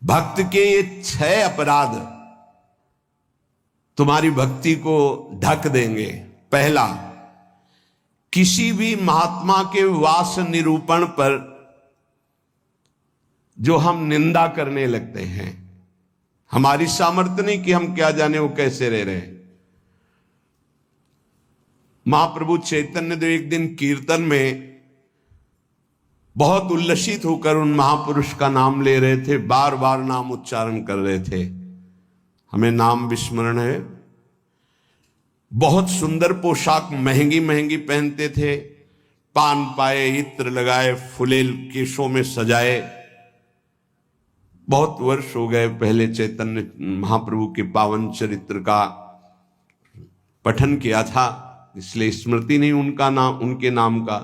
भक्त के ये 6 अपराध तुम्हारी भक्ति को ढक देंगे। पहला, किसी भी महात्मा के वास निरूपण पर जो हम निंदा करने लगते हैं, हमारी सामर्थ्य नहीं कि हम क्या जाने वो कैसे रह रहे हैं। महाप्रभु चैतन्य देव एक दिन कीर्तन में बहुत उल्लसित होकर उन महापुरुष का नाम ले रहे थे, बार बार नाम उच्चारण कर रहे थे। हमें नाम विस्मरण है। बहुत सुंदर पोशाक महंगी महंगी पहनते थे, पान पाए, इत्र लगाए, फुलेल केशों में सजाए। बहुत वर्ष हो गए पहले चैतन्य महाप्रभु के पावन चरित्र का पठन किया था, इसलिए स्मृति नहीं उनका नाम, उनके नाम का।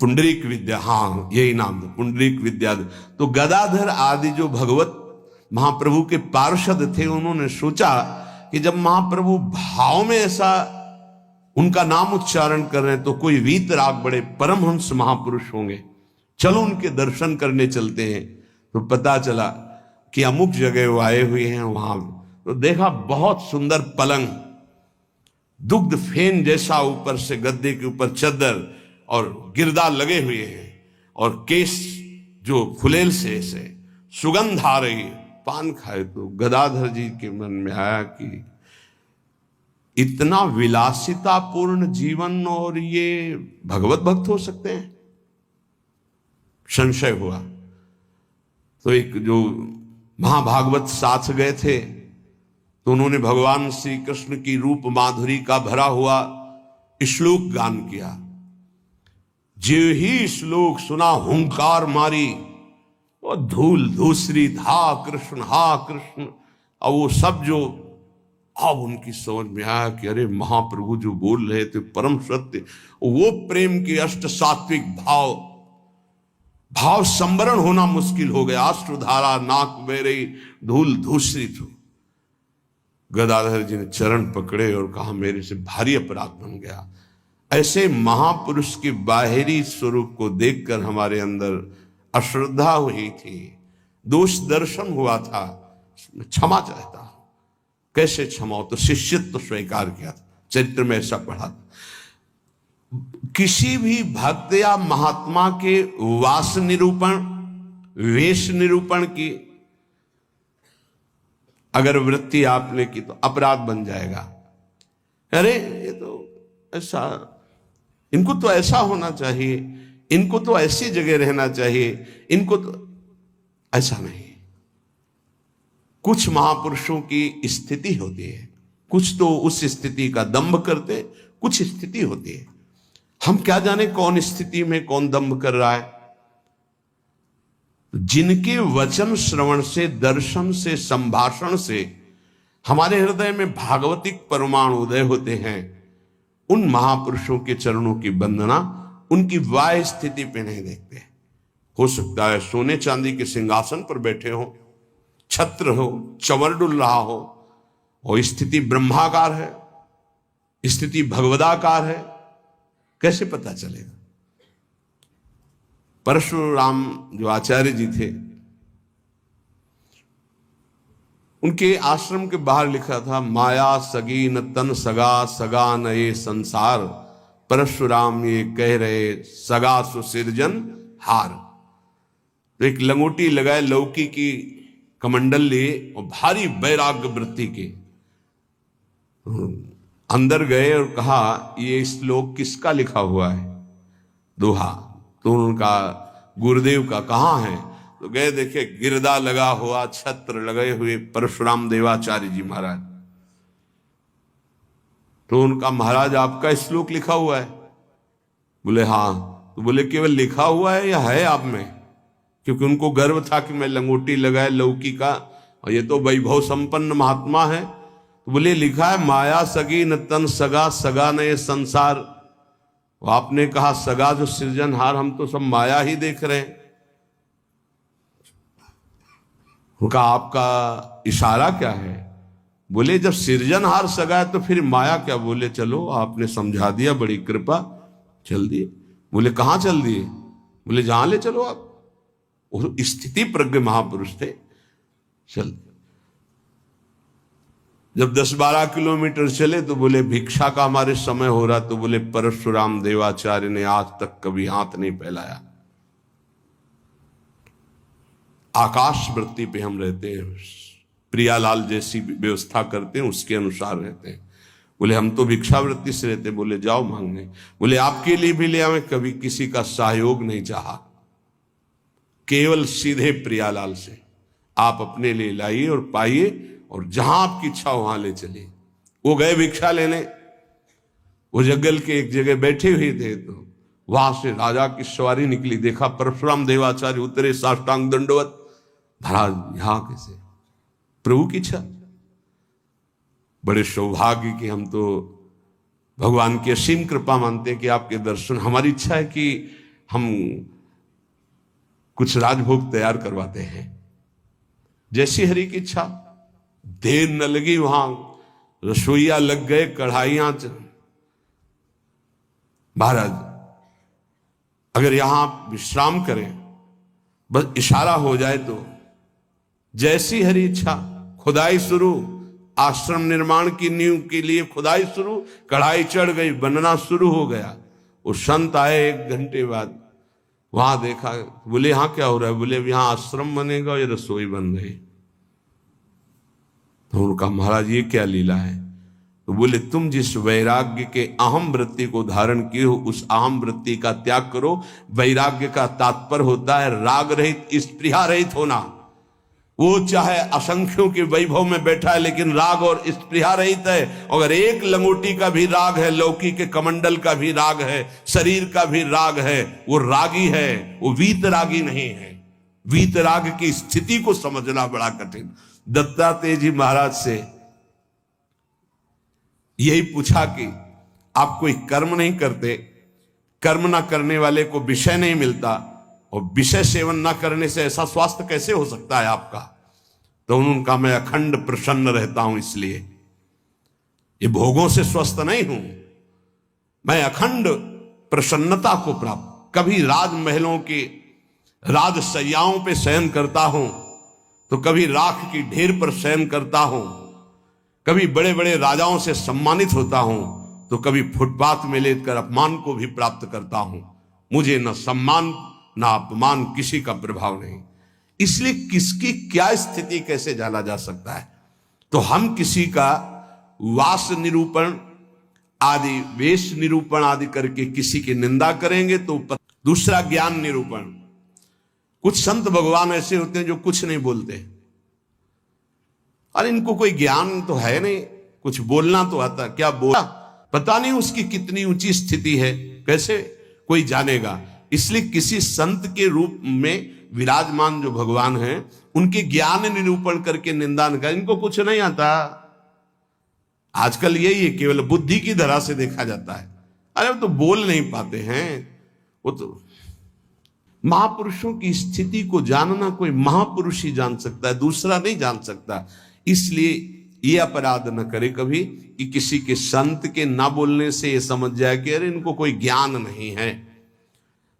पुंडरीक विद्या, हाँ यही नाम था, पुंडरीक विद्या। तो गदाधर आदि जो भगवत महाप्रभु के पार्षद थे, उन्होंने सोचा कि जब महाप्रभु भाव में ऐसा उनका नाम उच्चारण कर रहे हैं तो कोई वीतराग बड़े परमहंस महापुरुष होंगे, चलो उनके दर्शन करने चलते हैं। तो पता चला कि अमुक जगह वो आए हुए हैं। वहां तो देखा बहुत सुंदर पलंग, दुग्ध फेन जैसा, ऊपर से गद्दे के ऊपर चद्दर और गिरदा लगे हुए हैं, और केस जो फुलेल से सुगंध आ रही है, पान खाए। तो गदाधर जी के मन में आया कि इतना विलासितापूर्ण जीवन और ये भगवत भक्त हो सकते हैं, संशय हुआ। तो एक जो महाभागवत साथ गए थे, तो उन्होंने भगवान श्री कृष्ण की रूप माधुरी का भरा हुआ श्लोक गान किया। जो ही श्लोक सुना हुंकार मारी, और धूल धूसरी, हा कृष्ण हा कृष्ण। और वो सब जो अब उनकी समझ में आया कि अरे महाप्रभु जो बोल रहे थे परम सत्य, वो प्रेम के अष्ट सात्विक भाव संवरण होना मुश्किल हो गया। अश्रुधारा नाक बह रही, धूल धूसरित हो। गदाधर जी ने चरण पकड़े और कहा मेरे से भारी अपराध बन गया। ऐसे महापुरुष के बाहरी स्वरूप को देखकर हमारे अंदर अश्रद्धा हुई थी, दोष दर्शन हुआ था, क्षमा चाहता हूं। कैसे क्षमा हो? तो शिष्यत्व स्वीकार किया था, चरित्र में ऐसा पढ़ा था। किसी भी भक्त या महात्मा के वास निरूपण, वेश निरूपण की अगर वृत्ति आपने की तो अपराध बन जाएगा। अरे ये तो ऐसा, इनको तो ऐसा होना चाहिए, इनको तो ऐसी जगह रहना चाहिए, इनको तो ऐसा नहीं। कुछ महापुरुषों की स्थिति होती है, कुछ तो उस स्थिति का दंभ करते, कुछ स्थिति होती है। हम क्या जाने कौन स्थिति में कौन दंभ कर रहा है। जिनके वचन श्रवण से, दर्शन से, संभाषण से हमारे हृदय में भागवतिक परमाणु उदय होते हैं, उन महापुरुषों के चरणों की वंदना उनकी बाह्य स्थिति पे नहीं देखते। हो सकता है सोने चांदी के सिंहासन पर बैठे हो, छत्र हो, चंवर डुल रहा हो, और स्थिति ब्रह्माकार है, स्थिति भगवदाकार है, कैसे पता चलेगा? परशुराम जो आचार्य जी थे, उनके आश्रम के बाहर लिखा था, माया सगी न तन सगा, सगा न ये संसार। परशुराम ये कह रहे, सगा सुसिरजन हार। तो एक लंगोटी लगाए, लौकी की कमंडल लिए, और भारी वैराग्य वृत्ति के अंदर गए और कहा ये श्लोक किसका लिखा हुआ है? दोहा। तो उनका गुरुदेव का कहाँ है? तो गए, देखे गिरदा लगा हुआ, छत्र लगे हुए परशुराम देवाचार्य जी महाराज। तो उनका, महाराज आपका श्लोक लिखा हुआ है? बोले हाँ। तो बोले केवल लिखा हुआ है या है आप में? क्योंकि उनको गर्व था कि मैं लंगोटी लगाए लौकी का, और ये तो वैभव संपन्न महात्मा है। तो बोले लिखा है माया सगी न तन सगा, सगा न ये संसार। आपने कहा सगा जो सृजनहार, हम तो सब माया ही देख रहे हैं। उनका आपका इशारा क्या है? बोले जब सृजनहार सगा है तो फिर माया क्या? बोले चलो आपने समझा दिया, बड़ी कृपा, चल दिए। बोले कहाँ चल दिए? बोले जहां ले चलो आप। वो स्थिति प्रज्ञ महापुरुष थे। चल जब 10-12 किलोमीटर चले तो बोले भिक्षा का हमारे समय हो रहा, तो बोले परशुराम देवाचार्य ने आज तक कभी हाथ नहीं फैलाया। आकाश वृत्ति पे हम रहते हैं, प्रियालाल जैसी व्यवस्था करते हैं उसके अनुसार रहते हैं। बोले हम तो भिक्षावृत्ति से रहते। बोले जाओ मांगने। बोले आपके लिए भी ले आवे, कभी किसी का सहयोग नहीं चाहा, केवल सीधे प्रियालाल से आप अपने लिए लाइए और पाइए, और जहां आपकी इच्छा वहां ले चलिए। वो गए भिक्षा लेने, वो जंगल के एक जगह बैठे हुए थे, तो वहां से राजा की सवारी निकली। देखा परशुराम देवाचार्य उतरे, साष्टांग दंडवत। महाराज यहां कैसे? प्रभु की इच्छा। बड़े सौभाग्य कि हम तो भगवान की असीम कृपा मानते हैं कि आपके दर्शन। हमारी इच्छा है कि हम कुछ राजभोग तैयार करवाते हैं, जैसी हरि की इच्छा। देर न लगी, वहां रसोईया लग गए, कढ़ाइयां। महाराज अगर यहां आप विश्राम करें, बस इशारा हो जाए तो जैसी हरि इच्छा। खुदाई शुरू, आश्रम निर्माण की नींव के लिए खुदाई शुरू, कढ़ाई चढ़ गई, बनना शुरू हो गया। वो संत आए 1 घंटे बाद, वहां देखा। बोले यहां क्या हो रहा है? बोले यहां आश्रम बनेगा और ये रसोई बन गई। तो उनका महाराज ये क्या लीला है? तो बोले तुम जिस वैराग्य के अहम वृत्ति को धारण किए हो, उस अहम वृत्ति का त्याग करो। वैराग्य का तात्पर्य होता है राग रहित, स्पृहा रहित होना। वो चाहे असंख्यों के वैभव में बैठा है, लेकिन राग और स्पृहा रहित है। अगर एक लंगोटी का भी राग है, लौकी के कमंडल का भी राग है, शरीर का भी राग है, वो रागी है, वो वीतरागी नहीं है। वीतराग की स्थिति को समझना बड़ा कठिन। दत्तात्रेय जी महाराज से यही पूछा कि आप कोई कर्म नहीं करते, कर्म ना करने वाले को विषय नहीं मिलता, और विषय सेवन ना करने से ऐसा स्वास्थ्य कैसे हो सकता है आपका? तो उनका मैं अखंड प्रसन्न रहता हूं, इसलिए ये भोगों से स्वस्थ नहीं हूं, मैं अखंड प्रसन्नता को प्राप्त। कभी राजमहलों के राजसैयाओं पे शयन करता हूं, तो कभी राख की ढेर पर शयन करता हूं, कभी बड़े बड़े राजाओं से सम्मानित होता हूं, तो कभी फुटपाथ में लेकर अपमान को भी प्राप्त करता हूं। मुझे न सम्मान ना अपमान, किसी का प्रभाव नहीं। इसलिए किसकी क्या स्थिति कैसे जाना जा सकता है? तो हम किसी का वास निरूपण आदि, वेश निरूपण आदि करके किसी की निंदा करेंगे तो दूसरा ज्ञान निरूपण। कुछ संत भगवान ऐसे होते हैं जो कुछ नहीं बोलते, अरे इनको कोई ज्ञान तो है नहीं, कुछ बोलना तो आता, क्या बोला पता नहीं उसकी कितनी ऊंची स्थिति है, कैसे कोई जानेगा? इसलिए किसी संत के रूप में विराजमान जो भगवान हैं, उनके ज्ञान निरूपण करके निंदा न करें। इनको कुछ नहीं आता। आजकल यही है, केवल बुद्धि की धरा से देखा जाता है। अरे वो तो बोल नहीं पाते हैं। वो तो महापुरुषों की स्थिति को जानना कोई महापुरुष ही जान सकता है, दूसरा नहीं जान सकता। इसलिए ये अपराध न करे कभी कि किसी के संत के ना बोलने से ये समझ जाए कि अरे इनको कोई ज्ञान नहीं है।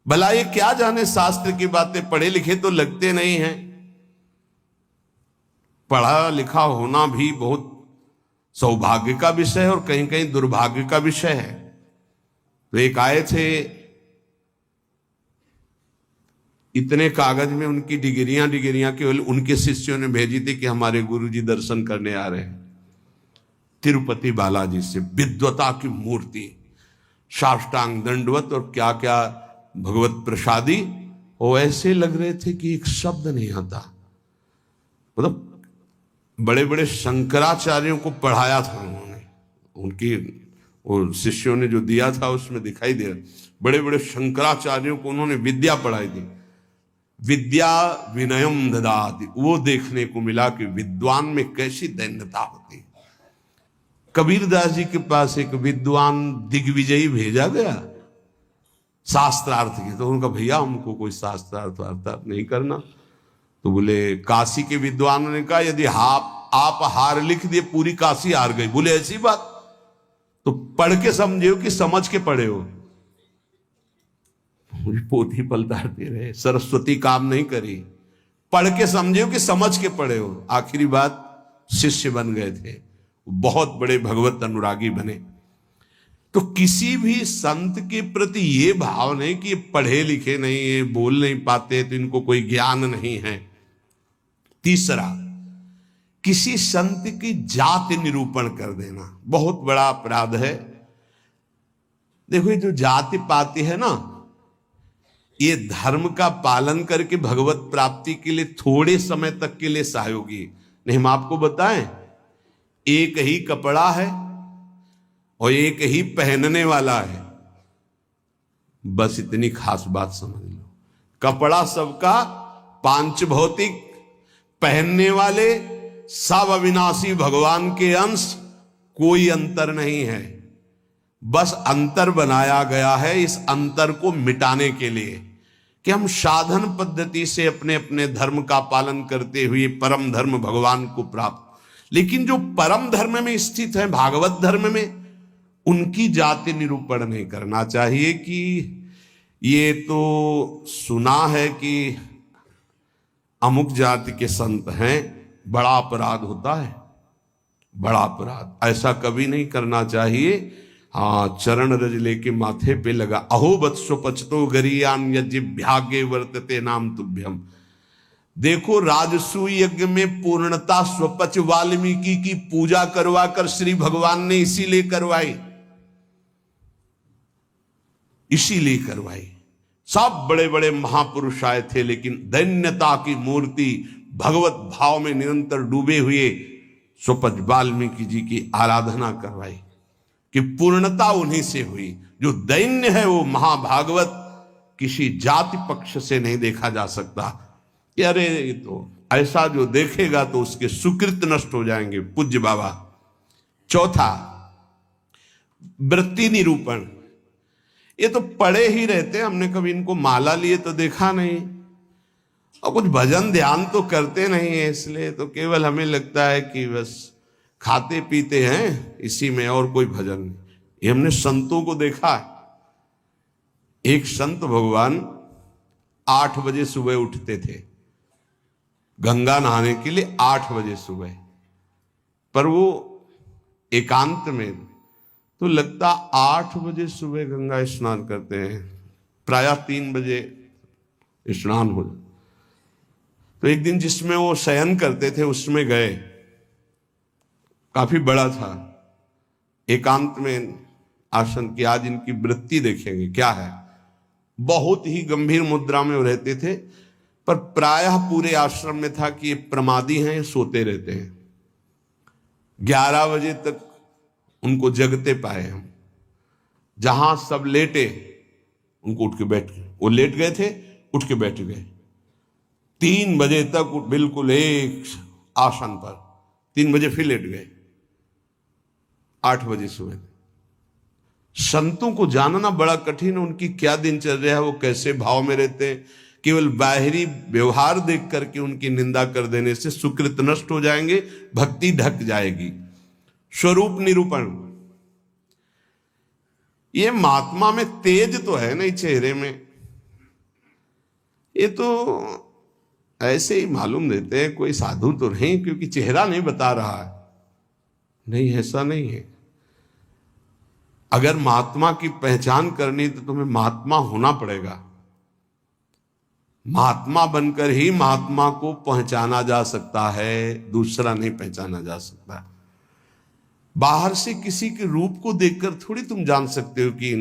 भला ये क्या जाने शास्त्र की बातें, पढ़े लिखे तो लगते नहीं हैं। पढ़ा लिखा होना भी बहुत सौभाग्य का विषय है और कहीं कहीं दुर्भाग्य का विषय है। तो एक आए थे, इतने कागज में उनकी डिग्रियां केवल उनके शिष्यों ने भेजी थी कि हमारे गुरुजी दर्शन करने आ रहे हैं तिरुपति बालाजी से। विद्वता की मूर्ति, साष्टांग दंडवत और क्या क्या भगवत प्रसादी, वो ऐसे लग रहे थे कि एक शब्द नहीं आता। मतलब बड़े बड़े शंकराचार्यों को पढ़ाया था उन्होंने, उनकी वो शिष्यों ने जो दिया था उसमें दिखाई दे रहा। बड़े बड़े शंकराचार्यों को उन्होंने विद्या पढ़ाई थी। विद्या विनयम ददाति, वो देखने को मिला कि विद्वान में कैसी दैन्यता होती है। कबीरदास जी के पास एक विद्वान दिग्विजयी भेजा गया शास्त्रार्थ की। तो उनका भैया हमको कोई शास्त्रार्थ नहीं करना। तो बोले काशी के विद्वानों ने कहा यदि आप हार लिख दिए पूरी काशी हार गई। बोले ऐसी बात? तो पढ़ के समझे हो कि समझ के पढ़े हो? मुझे पोथी पलटाते रहे, सरस्वती काम नहीं करी। पढ़ के समझे हो कि समझ के पढ़े हो? आखिरी बात शिष्य बन गए थे, बहुत बड़े भगवत अनुरागी बने। तो किसी भी संत के प्रति ये भाव नहीं कि ये पढ़े लिखे नहीं है, बोल नहीं पाते, तो इनको कोई ज्ञान नहीं है। तीसरा, किसी संत की जाति निरूपण कर देना बहुत बड़ा अपराध है। देखो ये जो जाति पाति है ना, ये धर्म का पालन करके भगवत प्राप्ति के लिए थोड़े समय तक के लिए सहयोगी नहीं। हम आपको बताएं, एक ही कपड़ा है और एक ही पहनने वाला है, बस इतनी खास बात समझ लो। कपड़ा सबका पांच भौतिक, पहनने वाले सब अविनाशी भगवान के अंश, कोई अंतर नहीं है। बस अंतर बनाया गया है इस अंतर को मिटाने के लिए कि हम साधन पद्धति से अपने अपने धर्म का पालन करते हुए परम धर्म भगवान को प्राप्त। लेकिन जो परम धर्म में स्थित है, भागवत धर्म में, उनकी जाति निरूपण नहीं करना चाहिए कि ये तो सुना है कि अमुक जाति के संत हैं, बड़ा अपराध होता है, बड़ा अपराध। ऐसा कभी नहीं करना चाहिए। हाँ, चरण रज लेके माथे पे लगा, अहो वत्सो पचतो गरीयान यज्ञभ्यागे वर्तते नाम तुभ्यम। देखो राजसू यज्ञ में पूर्णता स्वपच वाल्मीकि की पूजा करवा कर श्री भगवान ने इसीलिए करवाई, इसीलिए करवाई। सब बड़े बड़े महापुरुष आए थे, लेकिन दैन्यता की मूर्ति भगवत भाव में निरंतर डूबे हुए स्वपच वाल्मीकि जी की आराधना करवाई कि पूर्णता उन्हीं से हुई। जो दैन्य है वो महाभागवत किसी जाति पक्ष से नहीं देखा जा सकता कि अरे ये तो ऐसा जो देखेगा तो उसके सुकृत नष्ट हो जाएंगे। पूज्य बाबा। चौथा, वृत्ति निरूपण। ये तो पढ़े ही रहते, हमने कभी इनको माला लिए तो देखा नहीं, और कुछ भजन ध्यान तो करते नहीं है, इसलिए तो केवल हमें लगता है कि बस खाते पीते हैं इसी में, और कोई भजन नहीं। ये हमने संतों को देखा है। एक संत भगवान 8 बजे सुबह उठते थे गंगा नहाने के लिए, 8 बजे सुबह। पर वो एकांत में, तो लगता 8 बजे सुबह गंगा स्नान करते हैं, प्रायः 3 बजे स्नान हो। तो एक दिन जिसमें वो शयन करते थे उसमें गए, काफी बड़ा था, एकांत में आसन की। आज इनकी वृत्ति देखेंगे क्या है। बहुत ही गंभीर मुद्रा में वो रहते थे, पर प्रायः पूरे आश्रम में था कि ये प्रमादी हैं, ये सोते रहते हैं। 11 बजे तक उनको जगते पाए हम। जहां सब लेटे उनको उठ के बैठ गए, वो लेट गए थे, उठ के बैठ गए। 3 बजे तक बिल्कुल एक आसन पर, 3 बजे फिर लेट गए, 8 बजे सुबह। संतों को जानना बड़ा कठिन है, उनकी क्या दिनचर्या है, वो कैसे भाव में रहते हैं। केवल बाहरी व्यवहार देख करके उनकी निंदा कर देने से सुकृत नष्ट हो जाएंगे, भक्ति ढक जाएगी। स्वरूप निरूपण। ये महात्मा में तेज तो है नहीं चेहरे में, ये तो ऐसे ही मालूम देते हैं कोई साधु तो नहीं, क्योंकि चेहरा नहीं बता रहा है। नहीं, ऐसा नहीं है। अगर महात्मा की पहचान करनी तो तुम्हें महात्मा होना पड़ेगा। महात्मा बनकर ही महात्मा को पहचाना जा सकता है, दूसरा नहीं पहचाना जा सकता। बाहर से किसी के रूप को देखकर थोड़ी तुम जान सकते हो कि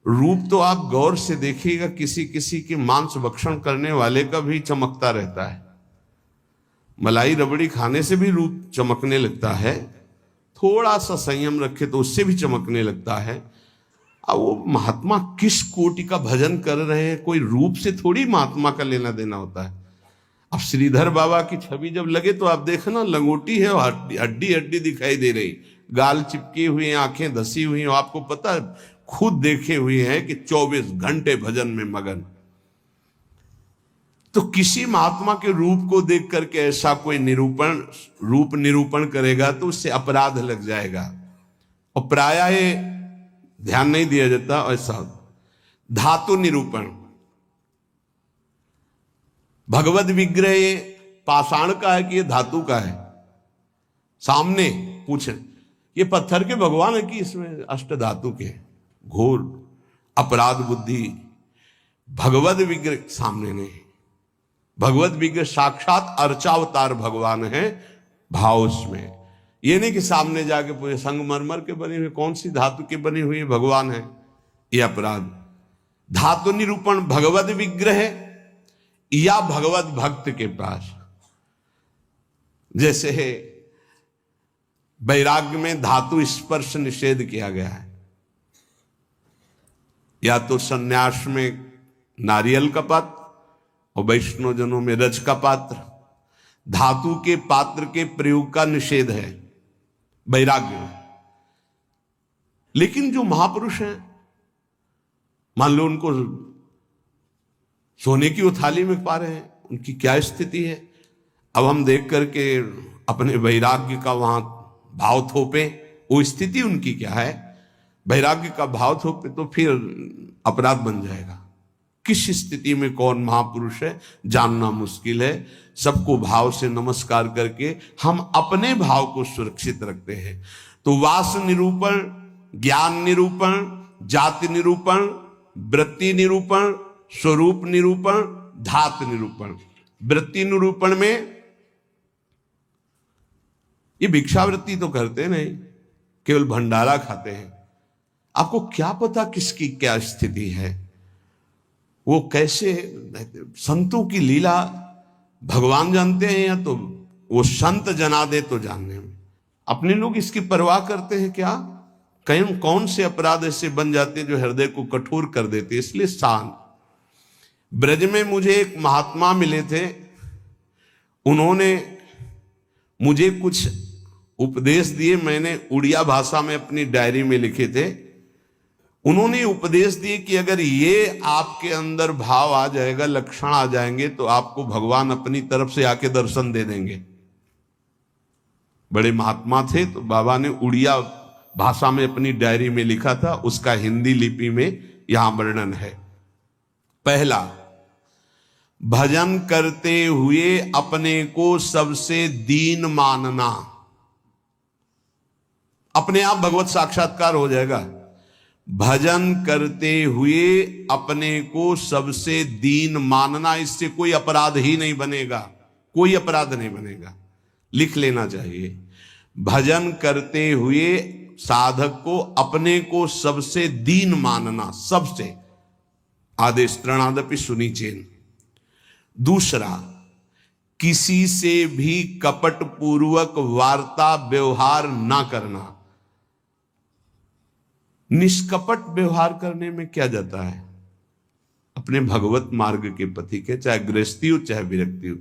रूप तो आप गौर से देखिएगा, किसी किसी के मांस भक्षण करने वाले का भी चमकता रहता है। मलाई रबड़ी खाने से भी रूप चमकने लगता है, थोड़ा सा संयम रखे तो उससे भी चमकने लगता है। अब वो महात्मा किस कोटि का भजन कर रहे हैं, कोई रूप से थोड़ी महात्मा का लेना देना होता है। अब श्रीधर बाबा की छवि जब लगे तो आप देखना, लंगोटी है, हड्डी हड्डी दिखाई दे रही, गाल चिपकी हुई, आंखें धसी हुई। आपको पता है, खुद देखे हुए हैं कि 24 घंटे भजन में मगन। तो किसी महात्मा के रूप को देख करके ऐसा कोई रूप निरूपण करेगा तो उससे अपराध लग जाएगा, और प्रायः ध्यान नहीं दिया जाता ऐसा। धातु निरूपण। भगवद विग्रह ये पाषाण का है कि ये धातु का है? सामने पूछे, ये पत्थर के भगवान है कि इसमें अष्ट धातु के? घोर अपराध बुद्धि। भगवद विग्रह सामने नहीं, भगवद विग्रह साक्षात अर्चावतार भगवान है, भाव उसमें। ये नहीं कि सामने जाके पूछे संगमरमर के बने हुए कौन सी धातु के बने हुए भगवान है, ये अपराध। धातु निरूपण भगवद विग्रह या भगवत भक्त के पास। जैसे वैराग्य में धातु स्पर्श निषेध किया गया है, या तो सन्यास में नारियल का पात्र और वैष्णव जनों में रज का पात्र। धातु के पात्र के प्रयोग का निषेध है वैराग्य में। लेकिन जो महापुरुष हैं, मान लो उनको सोने की थाली में पा रहे हैं, उनकी क्या स्थिति है? अब हम देख करके अपने वैराग्य का वहां भाव थोपे, वो स्थिति उनकी क्या है? वैराग्य का भाव थोपे तो फिर अपराध बन जाएगा। किस स्थिति में कौन महापुरुष है जानना मुश्किल है। सबको भाव से नमस्कार करके हम अपने भाव को सुरक्षित रखते हैं। तो वास निरूपण, ज्ञान निरूपण, जाति निरूपण, वृत्ति निरूपण, स्वरूप निरूपण, धात निरूपण। वृत्ति निरूपण में ये भिक्षावृत्ति तो करते नहीं, केवल भंडारा खाते हैं। आपको क्या पता किसकी क्या स्थिति है, वो कैसे? संतों की लीला भगवान जानते हैं, या तो वो संत जना दे तो जानने में। अपने लोग इसकी परवाह करते हैं क्या? कहीं कौन से अपराध ऐसे बन जाते हैं जो हृदय को कठोर कर देते। इसलिए शांत। ब्रज में मुझे एक महात्मा मिले थे, उन्होंने मुझे कुछ उपदेश दिए। मैंने उड़िया भाषा में अपनी डायरी में लिखे थे। उन्होंने उपदेश दिए कि अगर ये आपके अंदर भाव आ जाएगा, लक्षण आ जाएंगे, तो आपको भगवान अपनी तरफ से आके दर्शन दे देंगे। बड़े महात्मा थे, तो बाबा ने उड़िया भाषा में अपनी डायरी में लिखा था, उसका हिंदी लिपि में यहां वर्णन है। पहला, भजन करते हुए अपने को सबसे दीन मानना। अपने आप भगवत साक्षात्कार हो जाएगा। भजन करते हुए अपने को सबसे दीन मानना, इससे कोई अपराध ही नहीं बनेगा, कोई अपराध नहीं बनेगा। लिख लेना चाहिए। भजन करते हुए साधक को अपने को सबसे दीन मानना, सबसे। आदेश त्रणादपि सुनिचेन। दूसरा, किसी से भी कपट पूर्वक वार्ता व्यवहार ना करना। निष्कपट व्यवहार करने में क्या जाता है? अपने भगवत मार्ग के पथी के, चाहे गृहस्थी हो चाहे विरक्ति हो।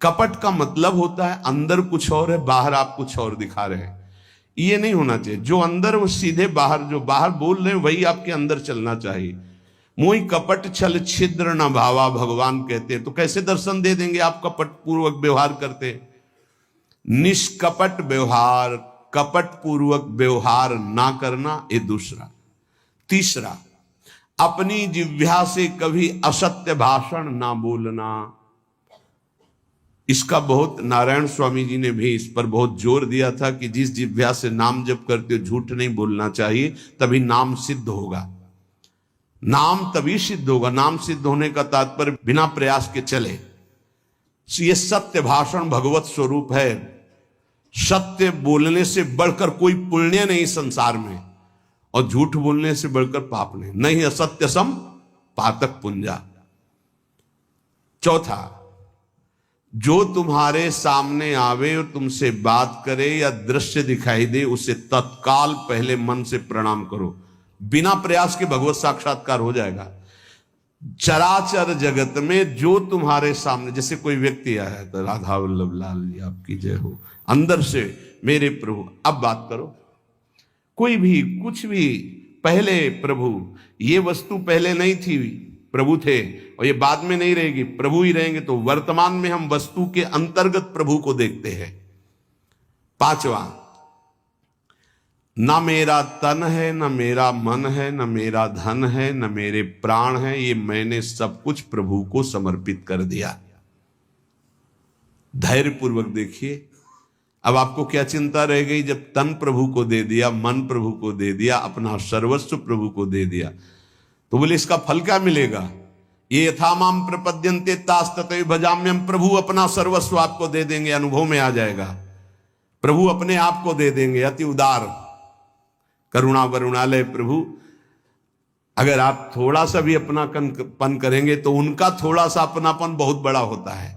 कपट का मतलब होता है अंदर कुछ और है, बाहर आप कुछ और दिखा रहे हैं। ये नहीं होना चाहिए। जो अंदर वो सीधे बाहर, जो बाहर बोल रहे हैं वही आपके अंदर चलना चाहिए। मोहि कपट छल छिद्र न भावा, भगवान कहते हैं। तो कैसे दर्शन दे देंगे आप कपट पूर्वक व्यवहार करते? निष्कपट व्यवहार, कपट पूर्वक व्यवहार ना करना, ये दूसरा। तीसरा, अपनी जिह्वा से कभी असत्य भाषण ना बोलना। इसका बहुत नारायण स्वामी जी ने भी इस पर बहुत जोर दिया था कि जिस जिह्वा से नाम जप करते हो झूठ नहीं बोलना चाहिए, तभी नाम सिद्ध होगा। नाम तभी सिद्ध होगा। नाम सिद्ध होने का तात्पर्य बिना प्रयास के चले। ये सत्य भाषण भगवत स्वरूप है। सत्य बोलने से बढ़कर कोई पुण्य नहीं संसार में, और झूठ बोलने से बढ़कर पाप नहीं। नहीं असत्य सम पातक पुंजा। चौथा, जो तुम्हारे सामने आवे और तुमसे बात करे या दृश्य दिखाई दे, उसे तत्काल पहले मन से प्रणाम करो। बिना प्रयास के भगवत साक्षात्कार हो जाएगा। चराचर जगत में जो तुम्हारे सामने, जैसे कोई व्यक्ति आया है तो राधा वल्लभ लाल जी आपकी जय हो, अंदर से मेरे प्रभु अब बात करो। कोई भी कुछ भी, पहले प्रभु, ये वस्तु पहले नहीं थी, प्रभु थे, और ये बाद में नहीं रहेगी, प्रभु ही रहेंगे। तो वर्तमान में हम वस्तु के अंतर्गत प्रभु को देखते हैं। पांचवा, ना मेरा तन है, न मेरा मन है, न मेरा धन है, न मेरे प्राण है, ये मैंने सब कुछ प्रभु को समर्पित कर दिया। धैर्य पूर्वक देखिए। अब आपको क्या चिंता रह गई? जब तन प्रभु को दे दिया, मन प्रभु को दे दिया, अपना सर्वस्व प्रभु को दे दिया, तो बोले इसका फल क्या मिलेगा? ये यथा माम प्रपद्यन्ते तास तथैव भजाम्यहम्। प्रभु अपना सर्वस्व आपको दे देंगे, अनुभव में आ जाएगा। प्रभु अपने आप को दे देंगे। अति उदार करुणा वरुणालय प्रभु। अगर आप थोड़ा सा भी अपनापन करेंगे तो उनका थोड़ा सा अपनापन बहुत बड़ा होता है।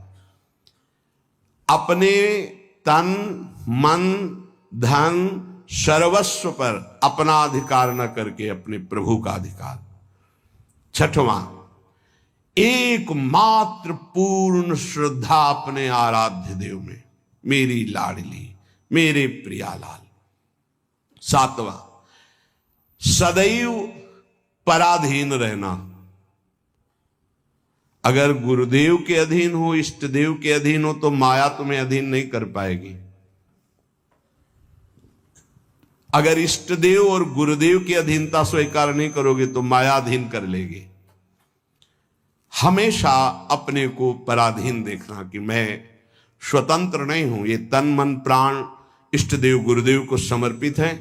अपने तन मन धन सर्वस्व पर अपना अधिकार न करके अपने प्रभु का अधिकार। छठवां, एकमात्र पूर्ण श्रद्धा अपने आराध्य देव में, मेरी लाडली, मेरे प्रियालाल। सातवां, सदैव पराधीन रहना। अगर गुरुदेव के अधीन हो, इष्ट देव के अधीन हो, तो माया तुम्हें अधीन नहीं कर पाएगी। अगर इष्ट देव और गुरुदेव की अधीनता स्वीकार नहीं करोगे तो माया अधीन कर लेगी। हमेशा अपने को पराधीन देखना कि मैं स्वतंत्र नहीं हूं, ये तन मन प्राण इष्ट देव गुरुदेव को समर्पित है,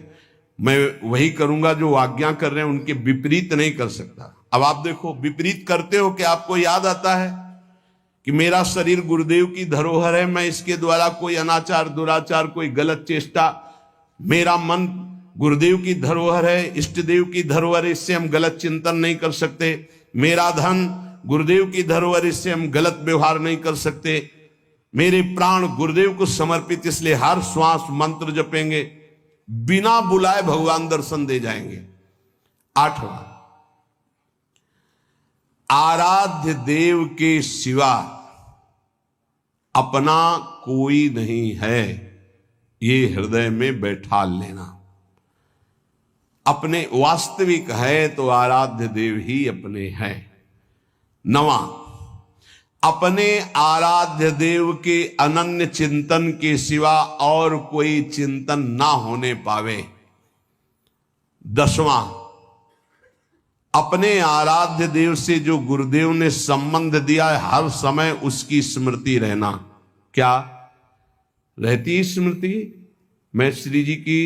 मैं वही करूंगा जो आज्ञा कर रहे हैं, उनके विपरीत नहीं कर सकता। अब आप देखो, विपरीत करते हो कि आपको याद आता है कि मेरा शरीर गुरुदेव की धरोहर है, मैं इसके द्वारा कोई अनाचार दुराचार कोई गलत चेष्टा, मेरा मन गुरुदेव की धरोहर है, इष्ट देव की धरोहर है, इससे हम गलत चिंतन नहीं कर सकते। मेरा धन गुरुदेव की धरोहर, इससे हम गलत व्यवहार नहीं कर सकते। मेरे प्राण गुरुदेव को समर्पित, इसलिए हर श्वास मंत्र जपेंगे, बिना बुलाए भगवान दर्शन दे जाएंगे। आठवां, आराध्य देव के सिवा अपना कोई नहीं है, ये हृदय में बैठा लेना। अपने वास्तविक है तो आराध्य देव ही अपने हैं। नवां, अपने आराध्य देव के अनन्य चिंतन के सिवा और कोई चिंतन ना होने पावे। दसवां, अपने आराध्य देव से जो गुरुदेव ने संबंध दिया है, हर समय उसकी स्मृति रहना। क्या रहती स्मृति? मैं श्री जी की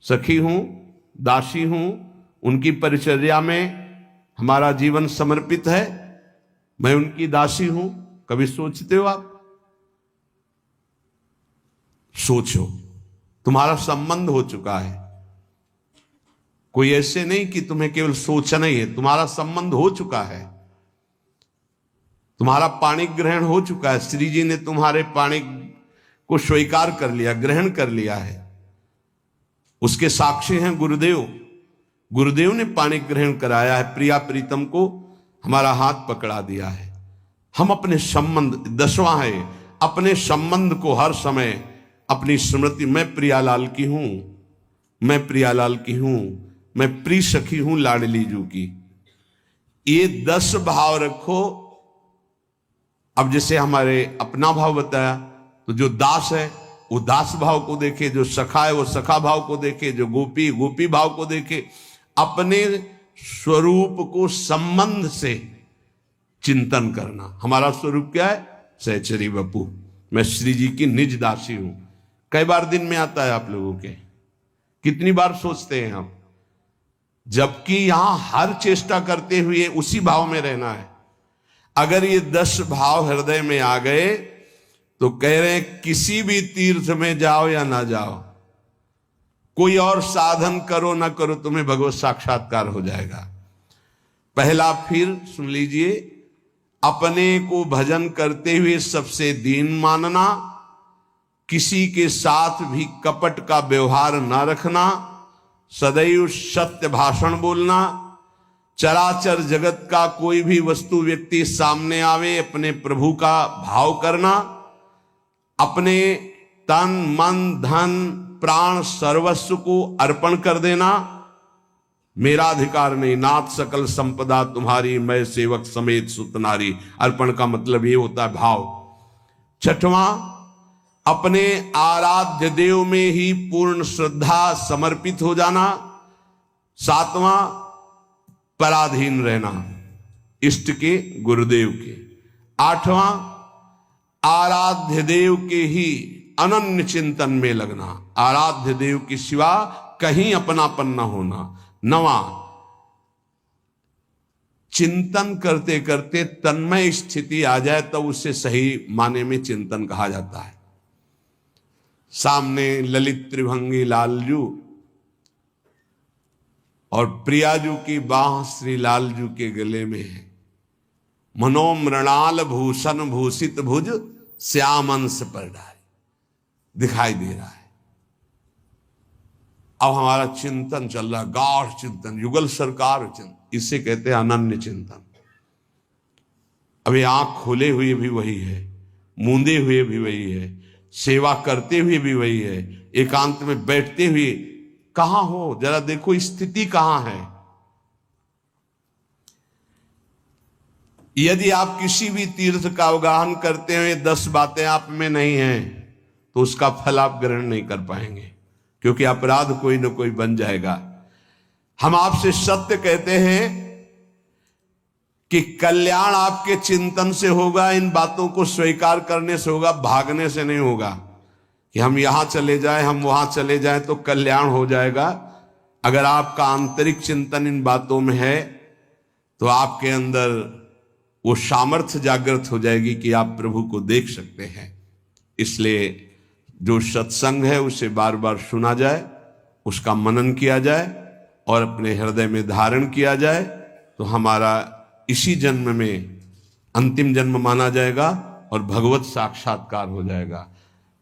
सखी हूं, दासी हूं, उनकी परिचर्या में हमारा जीवन समर्पित है, मैं उनकी दासी हूं। कभी सोचते हो आप? सोचो, तुम्हारा संबंध हो चुका है। कोई ऐसे नहीं कि तुम्हें केवल सोचना ही है, तुम्हारा संबंध हो चुका है, तुम्हारा पाणी ग्रहण हो चुका है। श्री जी ने तुम्हारे पाणी को स्वीकार कर लिया, ग्रहण कर लिया है। उसके साक्षी हैं गुरुदेव। गुरुदेव ने पाणी ग्रहण कराया है, प्रिया प्रीतम को हमारा हाथ पकड़ा दिया है। हम अपने संबंध, दसवां है, अपने संबंध को हर समय अपनी स्मृति, मैं प्रियालाल की हूं, मैं प्रियालाल की हूं, मैं प्रिय सखी हूं लाडली जू की। ये 10 भाव रखो। अब जैसे हमारे अपना भाव बताया, तो जो दास है वो दास भाव को देखे, जो सखा है वो सखा भाव को देखे, जो गोपी गोपी भाव को देखे। अपने स्वरूप को संबंध से चिंतन करना। हमारा स्वरूप क्या है? सहचरी बपू, मैं श्री जी की निज दासी हूं। कई बार दिन में आता है आप लोगों के? कितनी बार सोचते हैं आप? जबकि यहां हर चेष्टा करते हुए उसी भाव में रहना है। अगर ये 10 भाव हृदय में आ गए तो कह रहे हैं किसी भी तीर्थ में जाओ या ना जाओ, कोई और साधन करो ना करो, तुम्हें भगवत साक्षात्कार हो जाएगा। पहला फिर सुन लीजिए, अपने को भजन करते हुए सबसे दीन मानना, किसी के साथ भी कपट का व्यवहार ना रखना, सदैव सत्य भाषण बोलना, चराचर जगत का कोई भी वस्तु व्यक्ति सामने आवे अपने प्रभु का भाव करना, अपने तन मन धन प्राण सर्वस्व को अर्पण कर देना। मेरा अधिकार नहीं, नाथ सकल संपदा तुम्हारी, मैं सेवक समेत सुत नारी। अर्पण का मतलब ये होता है भाव। छठवां, अपने आराध्य देव में ही पूर्ण श्रद्धा समर्पित हो जाना। सातवां, पराधीन रहना इष्ट के, गुरुदेव के। आठवां, आराध्य देव के ही अनन्य चिंतन में लगना, आराध्य देव के सिवा कहीं अपनापन न होना। नवां, चिंतन करते करते तन्मय स्थिति आ जाए तो उसे सही माने में चिंतन कहा जाता है। सामने ललित त्रिभंगी लालजू और प्रियाजू की बाह श्री लालजू के गले में है। मनोमृणाल भूषण भूषित भुज श्यामंश पर डाय दिखाई दे रहा है। अब हमारा चिंतन चल रहा है, गाढ़ चिंतन, युगल सरकार चिंतन, इसे कहते हैं अनन्य चिंतन। अभी आंख खोले हुए भी वही है, मूंदे हुए भी वही है, सेवा करते हुए भी वही है, एकांत में बैठते हुए कहां हो, जरा देखो स्थिति कहां है। यदि आप किसी भी तीर्थ का अवगाहन करते हुए 10 बातें आप में नहीं हैं तो उसका फल आप ग्रहण नहीं कर पाएंगे, क्योंकि अपराध कोई ना कोई बन जाएगा। हम आपसे सत्य कहते हैं कि कल्याण आपके चिंतन से होगा, इन बातों को स्वीकार करने से होगा, भागने से नहीं होगा कि हम यहां चले जाएं, हम वहां चले जाएं तो कल्याण हो जाएगा। अगर आपका आंतरिक चिंतन इन बातों में है तो आपके अंदर वो सामर्थ्य जागृत हो जाएगी कि आप प्रभु को देख सकते हैं। इसलिए जो सत्संग है उसे बार बार सुना जाए, उसका मनन किया जाए और अपने हृदय में धारण किया जाए तो हमारा इसी जन्म में अंतिम जन्म माना जाएगा और भगवत साक्षात्कार हो जाएगा।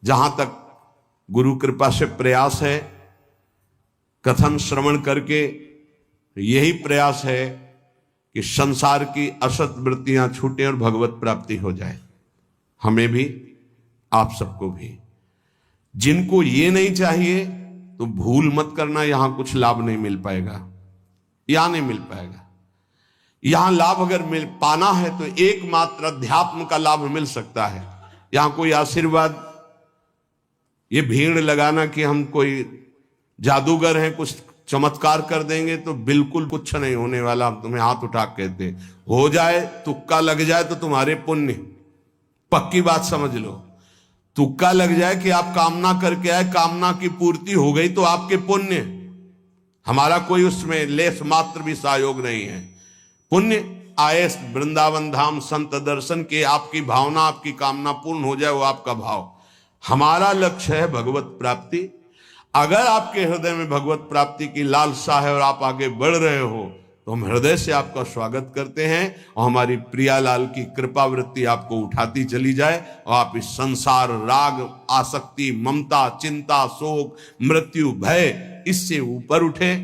जहां तक गुरु कृपा से प्रयास है, कथन श्रवण करके यही प्रयास है कि संसार की असत वृत्तियां छूटे और भगवत प्राप्ति हो जाए। हमें भी, आप सबको भी। जिनको ये नहीं चाहिए तो भूल मत करना, यहां कुछ लाभ नहीं मिल पाएगा, यहां नहीं मिल पाएगा। यहां लाभ अगर पाना है तो एकमात्र अध्यात्म का लाभ मिल सकता है। यहां कोई आशीर्वाद, ये भीड़ लगाना कि हम कोई जादूगर हैं, कुछ चमत्कार कर देंगे, तो बिल्कुल कुछ नहीं होने वाला। हम तुम्हें हाथ उठा कहते हैं, हो जाए, तुक्का लग जाए तो तुम्हारे पुण्य, पक्की बात समझ लो। तुक्का लग जाए कि आप कामना करके आए, कामना की पूर्ति हो गई तो आपके पुण्य, हमारा कोई उसमें लेस मात्र भी सहयोग नहीं है। पुण्य आए वृंदावन धाम संत दर्शन के, आपकी भावना, आपकी कामना पूर्ण हो जाए, वो आपका भाव। हमारा लक्ष्य है भगवत प्राप्ति। अगर आपके हृदय में भगवत प्राप्ति की लालसा है और आप आगे बढ़ रहे हो तो हम हृदय से आपका स्वागत करते हैं और हमारी प्रियालाल की कृपा वृत्ति आपको उठाती चली जाए और आप इस संसार, राग, आसक्ति, ममता, चिंता, शोक, मृत्यु, भय, इससे ऊपर उठे।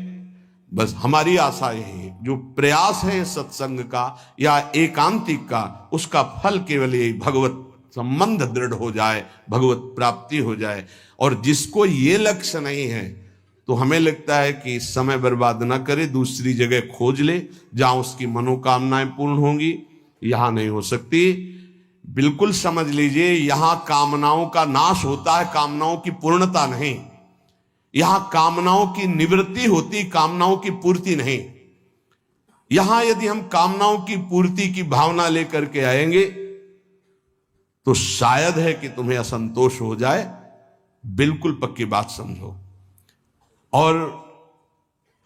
बस हमारी आशा यही है। जो प्रयास है सत्संग का या एकांतिक का, उसका फल केवल यही, भगवत संबंध दृढ़ हो जाए, भगवत प्राप्ति हो जाए। और जिसको ये लक्ष्य नहीं है तो हमें लगता है कि समय बर्बाद ना करे, दूसरी जगह खोज ले जहां उसकी मनोकामनाएं पूर्ण होंगी। यहां नहीं हो सकती। बिल्कुल समझ लीजिए, यहां कामनाओं का नाश होता है, कामनाओं की पूर्णता नहीं। यहां कामनाओं की निवृत्ति होती, कामनाओं की पूर्ति नहीं। यहां यदि हम कामनाओं की पूर्ति की भावना लेकर के आएंगे तो शायद है कि तुम्हें असंतोष हो जाए। बिल्कुल पक्की बात समझो। और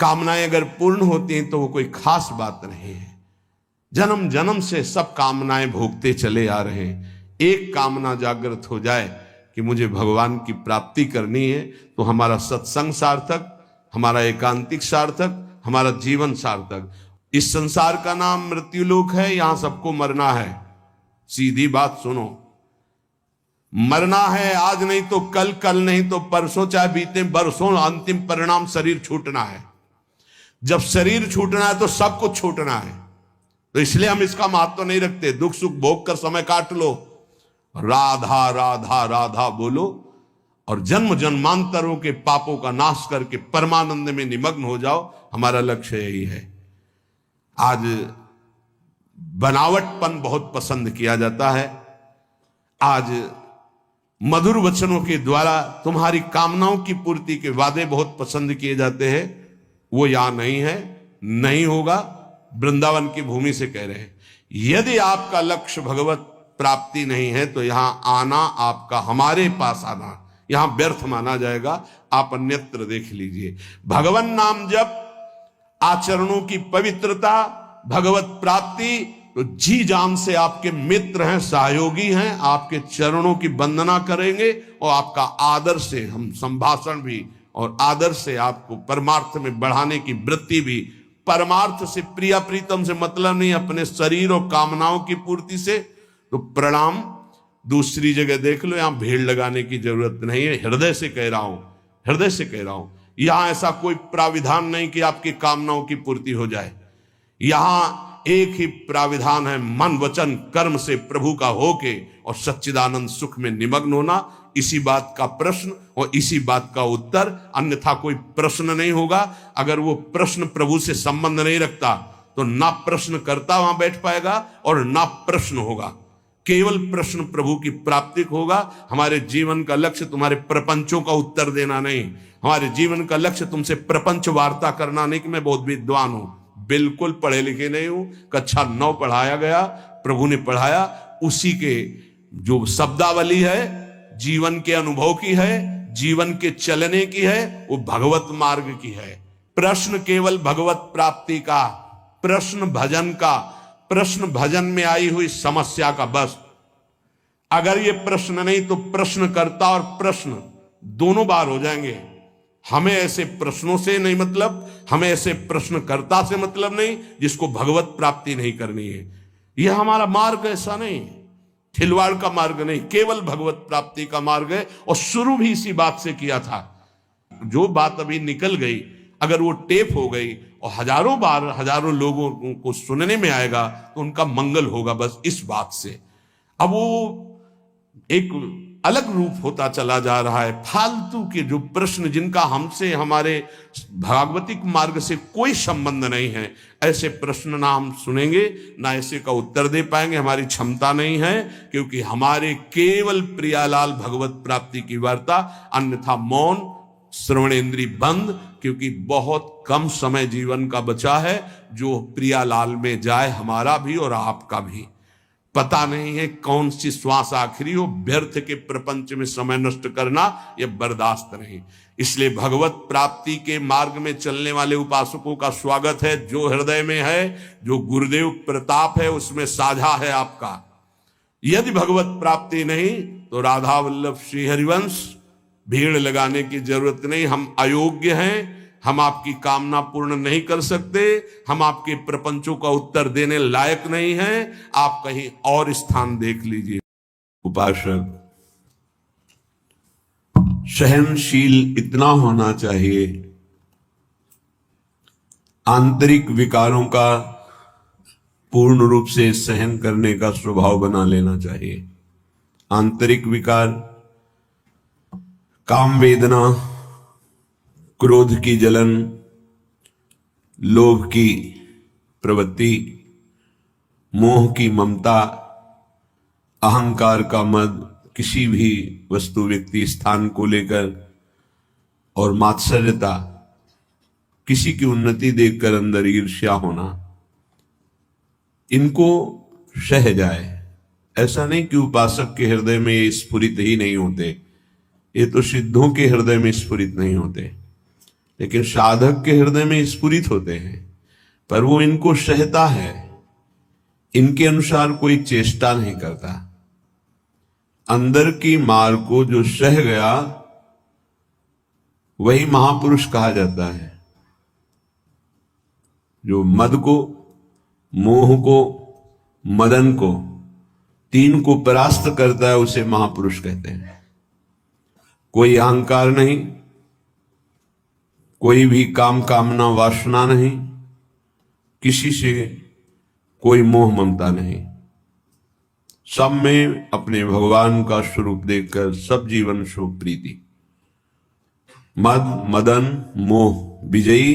कामनाएं अगर पूर्ण होती हैं तो वो कोई खास बात नहीं है। जन्म जन्म से सब कामनाएं भोगते चले आ रहे हैं। एक कामना जागृत हो जाए कि मुझे भगवान की प्राप्ति करनी है, तो हमारा सत्संग सार्थक, हमारा एकांतिक सार्थक, हमारा जीवन सार्थक। इस संसार का नाम मृत्युलोक है, यहां सबको मरना है। सीधी बात सुनो, मरना है, आज नहीं तो कल, कल नहीं तो परसों, चाहे बीते बरसों, अंतिम परिणाम शरीर छूटना है। जब शरीर छूटना है तो सब कुछ छूटना है। तो इसलिए हम इसका महत्व नहीं रखते। दुख सुख भोग कर समय काट लो, राधा राधा राधा बोलो और जन्म जन्मांतरों के पापों का नाश करके परमानंद में निमग्न हो जाओ। हमारा लक्ष्य यही है। आज बनावटपन बहुत पसंद किया जाता है। आज मधुर वचनों के द्वारा तुम्हारी कामनाओं की पूर्ति के वादे बहुत पसंद किए जाते हैं, वो यहां नहीं है, नहीं होगा। वृंदावन की भूमि से कह रहे हैं, यदि आपका लक्ष्य भगवत प्राप्ति नहीं है तो यहां आना आपका, हमारे पास आना यहां व्यर्थ माना जाएगा। आप अन्यत्र देख लीजिए। भगवान नाम जप, आचरणों की पवित्रता, भगवत प्राप्ति, तो जी जान से आपके मित्र हैं, सहयोगी हैं, आपके चरणों की वंदना करेंगे और आपका आदर से हम संभाषण भी और आदर से आपको परमार्थ में बढ़ाने की वृत्ति भी। परमार्थ से, प्रिया प्रीतम से मतलब नहीं, अपने शरीर और कामनाओं की पूर्ति से। तो प्रणाम, दूसरी जगह देख लो, यहां भीड़ लगाने की जरूरत नहीं है। हृदय से कह रहा हूं, हृदय से कह रहा हूं। यहां ऐसा कोई प्राविधान नहीं कि आपकी कामनाओं की पूर्ति हो जाए। यहां एक ही प्राविधान है, मन वचन कर्म से प्रभु का होके और सच्चिदानंद सुख में निमग्न होना। इसी बात का प्रश्न और इसी बात का उत्तर, अन्यथा कोई प्रश्न नहीं होगा। अगर वो प्रश्न प्रभु से संबंध नहीं रखता तो ना प्रश्न करता वहां बैठ पाएगा और ना प्रश्न होगा। केवल प्रश्न प्रभु की प्राप्ति होगा। हमारे जीवन का लक्ष्य तुम्हारे प्रपंचों का उत्तर देना नहीं, हमारे जीवन का लक्ष्य तुमसे प्रपंच वार्ता करना नहीं कि मैं बहुत विद्वान हूं। बिल्कुल पढ़े लिखे नहीं हूं। कक्षा 9 पढ़ाया गया, प्रभु ने पढ़ाया, उसी के जो शब्दावली है, जीवन के अनुभव की है, जीवन के चलने की है, वो भगवत मार्ग की है। प्रश्न केवल भगवत प्राप्ति का, प्रश्न भजन का, प्रश्न भजन में आई हुई समस्या का। बस अगर ये प्रश्न नहीं तो प्रश्नकर्ता और प्रश्न दोनों बार हो जाएंगे। हमें ऐसे प्रश्नों से नहीं मतलब, हमें ऐसे प्रश्नकर्ता से मतलब नहीं जिसको भगवत प्राप्ति नहीं करनी है। यह हमारा मार्ग ऐसा नहीं, खिलवाड़ का मार्ग नहीं, केवल भगवत प्राप्ति का मार्ग है। और शुरू भी इसी बात से किया था। जो बात अभी निकल गई, अगर वो टेप हो गई और हजारों बार हजारों लोगों को सुनने में आएगा तो उनका मंगल होगा, बस इस बात से। अब वो एक अलग रूप होता चला जा रहा है। फालतू के जो प्रश्न जिनका हमसे, हमारे भागवतिक मार्ग से कोई संबंध नहीं है, ऐसे प्रश्न ना हम सुनेंगे, ना ऐसे का उत्तर दे पाएंगे। हमारी क्षमता नहीं है, क्योंकि हमारे केवल प्रियालाल भगवत प्राप्ति की वार्ता, अन्यथा मौन, श्रवणेन्द्रिय बंद, क्योंकि बहुत कम समय जीवन का बचा है जो प्रियालाल में जाए, हमारा भी और आपका भी। पता नहीं है कौन सी श्वास आखिरी हो। व्यर्थ के प्रपंच में समय नष्ट करना यह बर्दाश्त नहीं। इसलिए भगवत प्राप्ति के मार्ग में चलने वाले उपासकों का स्वागत है। जो हृदय में है, जो गुरुदेव प्रताप है, उसमें साझा है आपका। यदि भगवत प्राप्ति नहीं तो राधा वल्लभ श्री हरिवंश, भीड़ लगाने की जरूरत नहीं। हम अयोग्य हैं, हम आपकी कामना पूर्ण नहीं कर सकते, हम आपके प्रपंचों का उत्तर देने लायक नहीं हैं। आप कहीं और स्थान देख लीजिए। उपासक सहनशील इतना होना चाहिए, आंतरिक विकारों का पूर्ण रूप से सहन करने का स्वभाव बना लेना चाहिए। आंतरिक विकार, काम वेदना, क्रोध की जलन, लोभ की प्रवृत्ति, मोह की ममता, अहंकार का मद, किसी भी वस्तु व्यक्ति स्थान को लेकर, और मात्सर्यता, किसी की उन्नति देखकर अंदर ईर्ष्या होना, इनको सह जाए। ऐसा नहीं कि उपासक के हृदय में ये स्फुरित ही नहीं होते, ये तो सिद्धों के हृदय में स्फुरित नहीं होते, लेकिन साधक के हृदय में स्फुरित होते हैं। पर वो इनको सहता है, इनके अनुसार कोई चेष्टा नहीं करता। अंदर की मार को जो सह गया वही महापुरुष कहा जाता है। जो मद को, मोह को, मदन को, तीन को परास्त करता है, उसे महापुरुष कहते हैं। कोई अहंकार नहीं, कोई भी काम कामना वासना नहीं, किसी से कोई मोह ममता नहीं, सब में अपने भगवान का स्वरूप देखकर सब जीवन शोक प्रीति। मद, मदन, मोह विजयी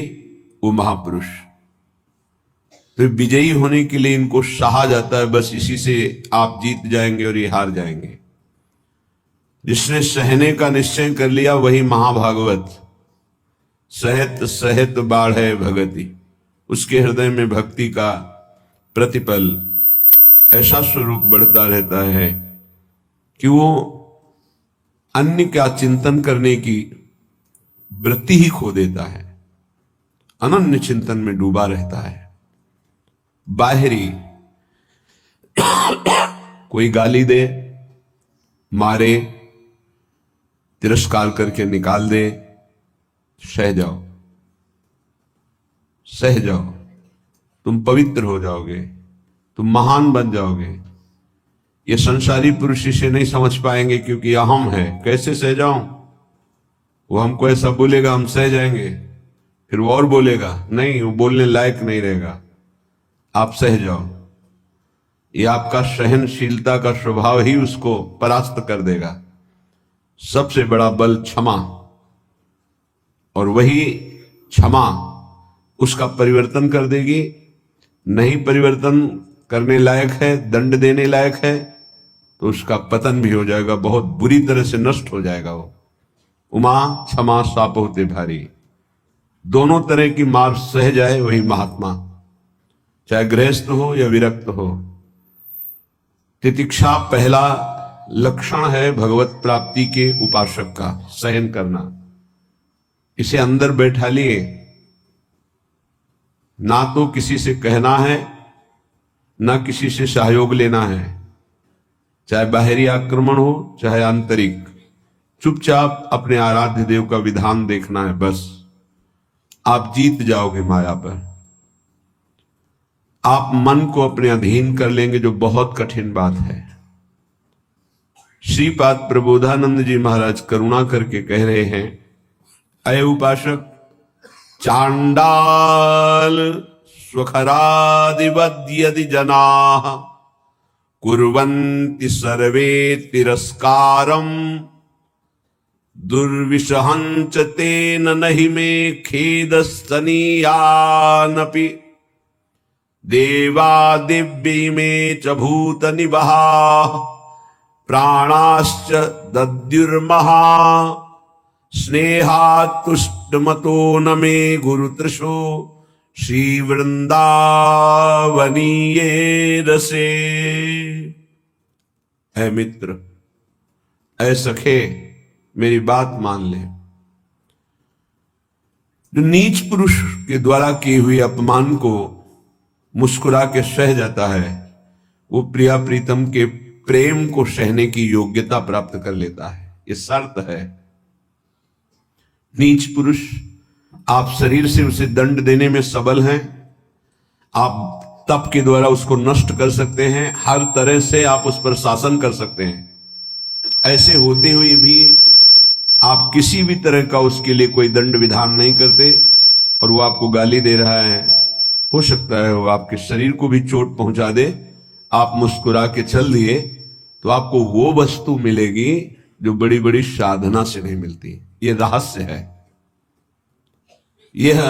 वो महापुरुष। तो विजयी होने के लिए इनको सहा जाता है, बस इसी से आप जीत जाएंगे और ये हार जाएंगे। जिसने सहने का निश्चय कर लिया वही महाभागवत। सहत सहत बाढ़े भगति, उसके हृदय में भक्ति का प्रतिपल ऐसा स्वरूप बढ़ता रहता है कि वो अन्य का चिंतन करने की वृत्ति ही खो देता है, अनन्य चिंतन में डूबा रहता है। बाहरी कोई गाली दे, मारे, तिरस्कार करके निकाल दे, सह जाओ, सह जाओ, तुम पवित्र हो जाओगे, तुम महान बन जाओगे। ये संसारी पुरुष इसे नहीं समझ पाएंगे क्योंकि अहम है। कैसे सह जाऊं? वो हमको ऐसा बोलेगा, हम सह जाएंगे, फिर वो और बोलेगा, नहीं, वो बोलने लायक नहीं रहेगा, आप सह जाओ। ये आपका सहनशीलता का स्वभाव ही उसको परास्त कर देगा। सबसे बड़ा बल क्षमा, और वही क्षमा उसका परिवर्तन कर देगी। नहीं परिवर्तन करने लायक है, दंड देने लायक है, तो उसका पतन भी हो जाएगा, बहुत बुरी तरह से नष्ट हो जाएगा वो। उमा क्षमा साप होते भारी, दोनों तरह की मार सह जाए वही महात्मा, चाहे गृहस्थ हो या विरक्त हो। तितिक्षा पहला लक्षण है भगवत प्राप्ति के उपासक का, सहन करना। इसे अंदर बैठा लिए, ना तो किसी से कहना है, ना किसी से सहयोग लेना है, चाहे बाहरी आक्रमण हो चाहे आंतरिक। चुपचाप अपने आराध्य देव का विधान देखना है, बस आप जीत जाओगे माया पर। आप मन को अपने अधीन कर लेंगे, जो बहुत कठिन बात है। श्रीपाद प्रबोधानंद जी महाराज करुणा करके कह रहे हैं, अय उपासक, चांडाल स्वखरादिवद यदि जनाः कुर्वन्ति सर्वे तिरस्कारम दुर्विषहंच तेन नहि मे खेदस्तनीयानपि देवा दिव्यमे च भूत निवहा प्राणाश्च दद्युर्महा स्नेहात्तुष्टमतो न मे गुरुतृषो श्री वृंदावनीये रसे। है मित्र, ऐ सखे, मेरी बात मान ले। जो नीच पुरुष के द्वारा की हुई अपमान को मुस्कुरा के सह जाता है, वो प्रिया प्रीतम के प्रेम को सहने की योग्यता प्राप्त कर लेता है। ये शर्त है। नीच पुरुष, आप शरीर से उसे दंड देने में सबल हैं, आप तप के द्वारा उसको नष्ट कर सकते हैं, हर तरह से आप उस पर शासन कर सकते हैं। ऐसे होते हुए भी आप किसी भी तरह का उसके लिए कोई दंड विधान नहीं करते, और वो आपको गाली दे रहा है, हो सकता है वो आपके शरीर को भी चोट पहुंचा दे, आप मुस्कुरा के चल दिए तो आपको वो वस्तु मिलेगी जो बड़ी बड़ी साधना से नहीं मिलती। ये रहस्य है। यह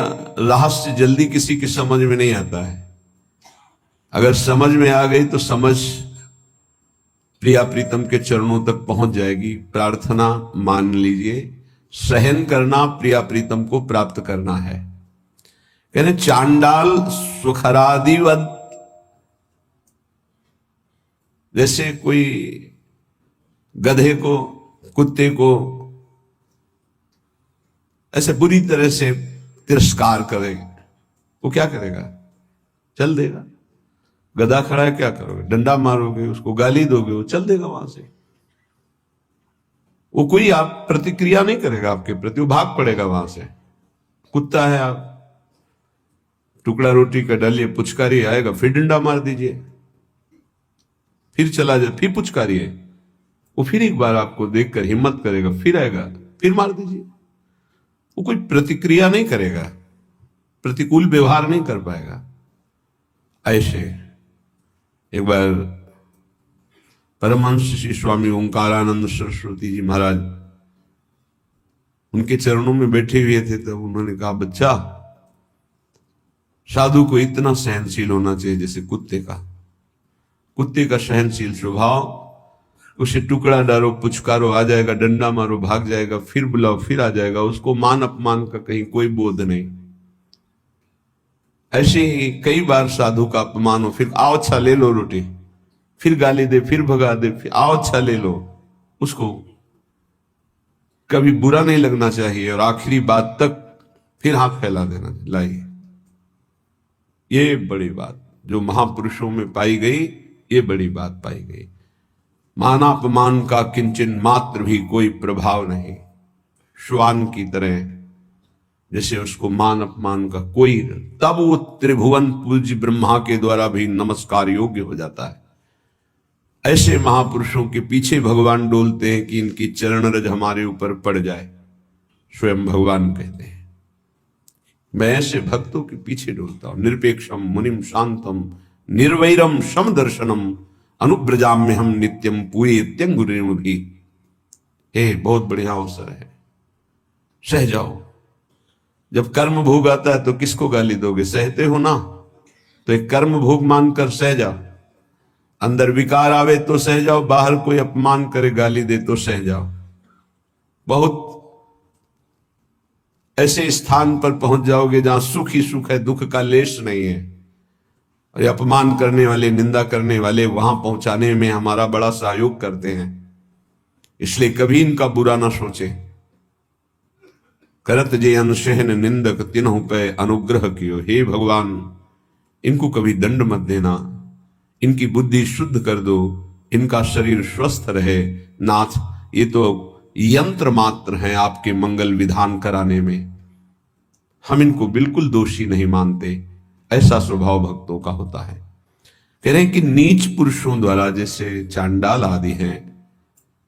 रहस्य जल्दी किसी की समझ में नहीं आता है। अगर समझ में आ गई तो समझ प्रिया प्रीतम के चरणों तक पहुंच जाएगी। प्रार्थना मान लीजिए, सहन करना प्रिया प्रीतम को प्राप्त करना है। कहने चांडाल सुखरादिवत, जैसे कोई गधे को, कुत्ते को ऐसे बुरी तरह से तिरस्कार करेगा, वो क्या करेगा? चल देगा। गधा खड़ा है, क्या करोगे? डंडा मारोगे, उसको गाली दोगे, वो चल देगा वहां से। वो कोई आप प्रतिक्रिया नहीं करेगा आपके प्रति, वो भाग पड़ेगा वहां से। कुत्ता है, आप टुकड़ा रोटी का डालिए, पुचकारी आएगा, फिर डंडा मार दीजिए, फिर चला जाए, फिर पुचकारिए, वो फिर एक बार आपको देखकर हिम्मत करेगा, फिर आएगा, फिर मार दीजिए। वो कोई प्रतिक्रिया नहीं करेगा, प्रतिकूल व्यवहार नहीं कर पाएगा। ऐसे एक बार परमहंस श्री स्वामी ओंकारानंद सरस्वती जी महाराज उनके चरणों में बैठे हुए थे, तब उन्होंने कहा, बच्चा, साधु को इतना सहनशील होना चाहिए जैसे कुत्ते का। कुत्ते का सहनशील स्वभाव उसे टुकड़ा डालो, पुचकारो, आ जाएगा, डंडा मारो, भाग जाएगा, फिर बुलाओ, फिर आ जाएगा। उसको मान अपमान का कहीं कोई बोध नहीं। ऐसे ही कई बार साधु का अपमान हो, फिर आओ अच्छा ले लो रोटी, फिर गाली दे, फिर भगा दे, फिर आओ अच्छा ले लो। उसको कभी बुरा नहीं लगना चाहिए और आखिरी बात तक फिर हाथ फैला देना। लाइए, ये बड़ी बात जो महापुरुषों में पाई गई, ये बड़ी बात पाई गई। मानापमान का किंचन मात्र भी कोई प्रभाव नहीं। श्वान की तरह जैसे उसको मान अपमान का कोई, तब वो त्रिभुवन पूज्य ब्रह्मा के द्वारा भी नमस्कार योग्य हो जाता है। ऐसे महापुरुषों के पीछे भगवान डोलते हैं कि इनकी चरण रज हमारे ऊपर पड़ जाए। स्वयं भगवान कहते हैं, मैं ऐसे भक्तों के पीछे डोलता हूं। निरपेक्षम मुनिम शांतम निर्वैरम सम दर्शनम अनुब्रजाम में हम नित्यम पूरे त्यंगुरेणु भी। हे, बहुत बढ़िया अवसर है, सह जाओ। जब कर्म भोग आता है तो किसको गाली दोगे? सहते हो ना, तो एक कर्म भोग मानकर सह जाओ। अंदर विकार आवे तो सह जाओ, बाहर कोई अपमान करे, गाली दे तो सह जाओ। बहुत ऐसे स्थान पर पहुंच जाओगे जहां सुख ही सुख है, दुख का लेश नहीं है। और ये अपमान करने वाले, निंदा करने वाले वहां पहुंचाने में हमारा बड़ा सहयोग करते हैं। इसलिए कभी इनका बुरा ना सोचे। करत जे अनुशहन निंदक तिन्हु पे अनुग्रह कियो। हे भगवान, इनको कभी दंड मत देना, इनकी बुद्धि शुद्ध कर दो, इनका शरीर स्वस्थ रहे। नाथ, ये तो यंत्र मात्र हैं आपके मंगल विधान कराने में, हम इनको बिल्कुल दोषी नहीं मानते। ऐसा स्वभाव भक्तों का होता है। कह रहे हैं कि नीच पुरुषों द्वारा, जैसे चांडाल आदि हैं,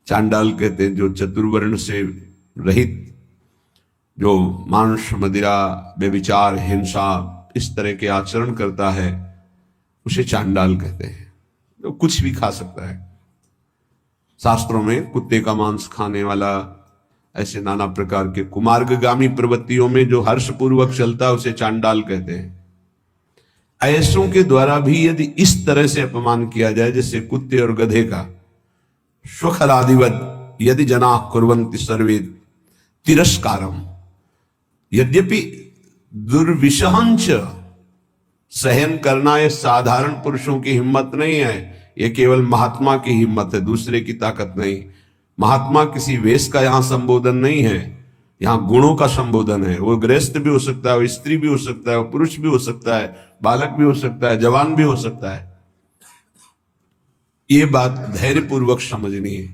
चांडाल कहते हैं जो चतुर्वर्ण से रहित, जो मांस मदिरा व्यभिचार हिंसा इस तरह के आचरण करता है, उसे चांडाल कहते हैं। जो कुछ भी खा सकता है। शास्त्रों में कुत्ते का मांस खाने वाला, ऐसे नाना प्रकार के कुमार्गगामी प्रवृत्तियों में जो हर्षपूर्वक चलता है उसे चांडाल कहते हैं। ऐसों के द्वारा भी यदि इस तरह से अपमान किया जाए, जैसे कुत्ते और गधे का, स्वखरादिवत यदि जना कुर्वन्ति सर्वे तिरस्कारम, यद्यपि दुर्विशहंच, सहन करना ये साधारण पुरुषों की हिम्मत नहीं है, ये केवल महात्मा की हिम्मत है, दूसरे की ताकत नहीं। महात्मा किसी वेश का यहां संबोधन नहीं है, यहां गुणों का संबोधन है। वो गृहस्थ भी हो सकता है, वो स्त्री भी हो सकता है, वो पुरुष भी हो सकता है, बालक भी हो सकता है, जवान भी हो सकता है। ये बात धैर्यपूर्वक समझनी है।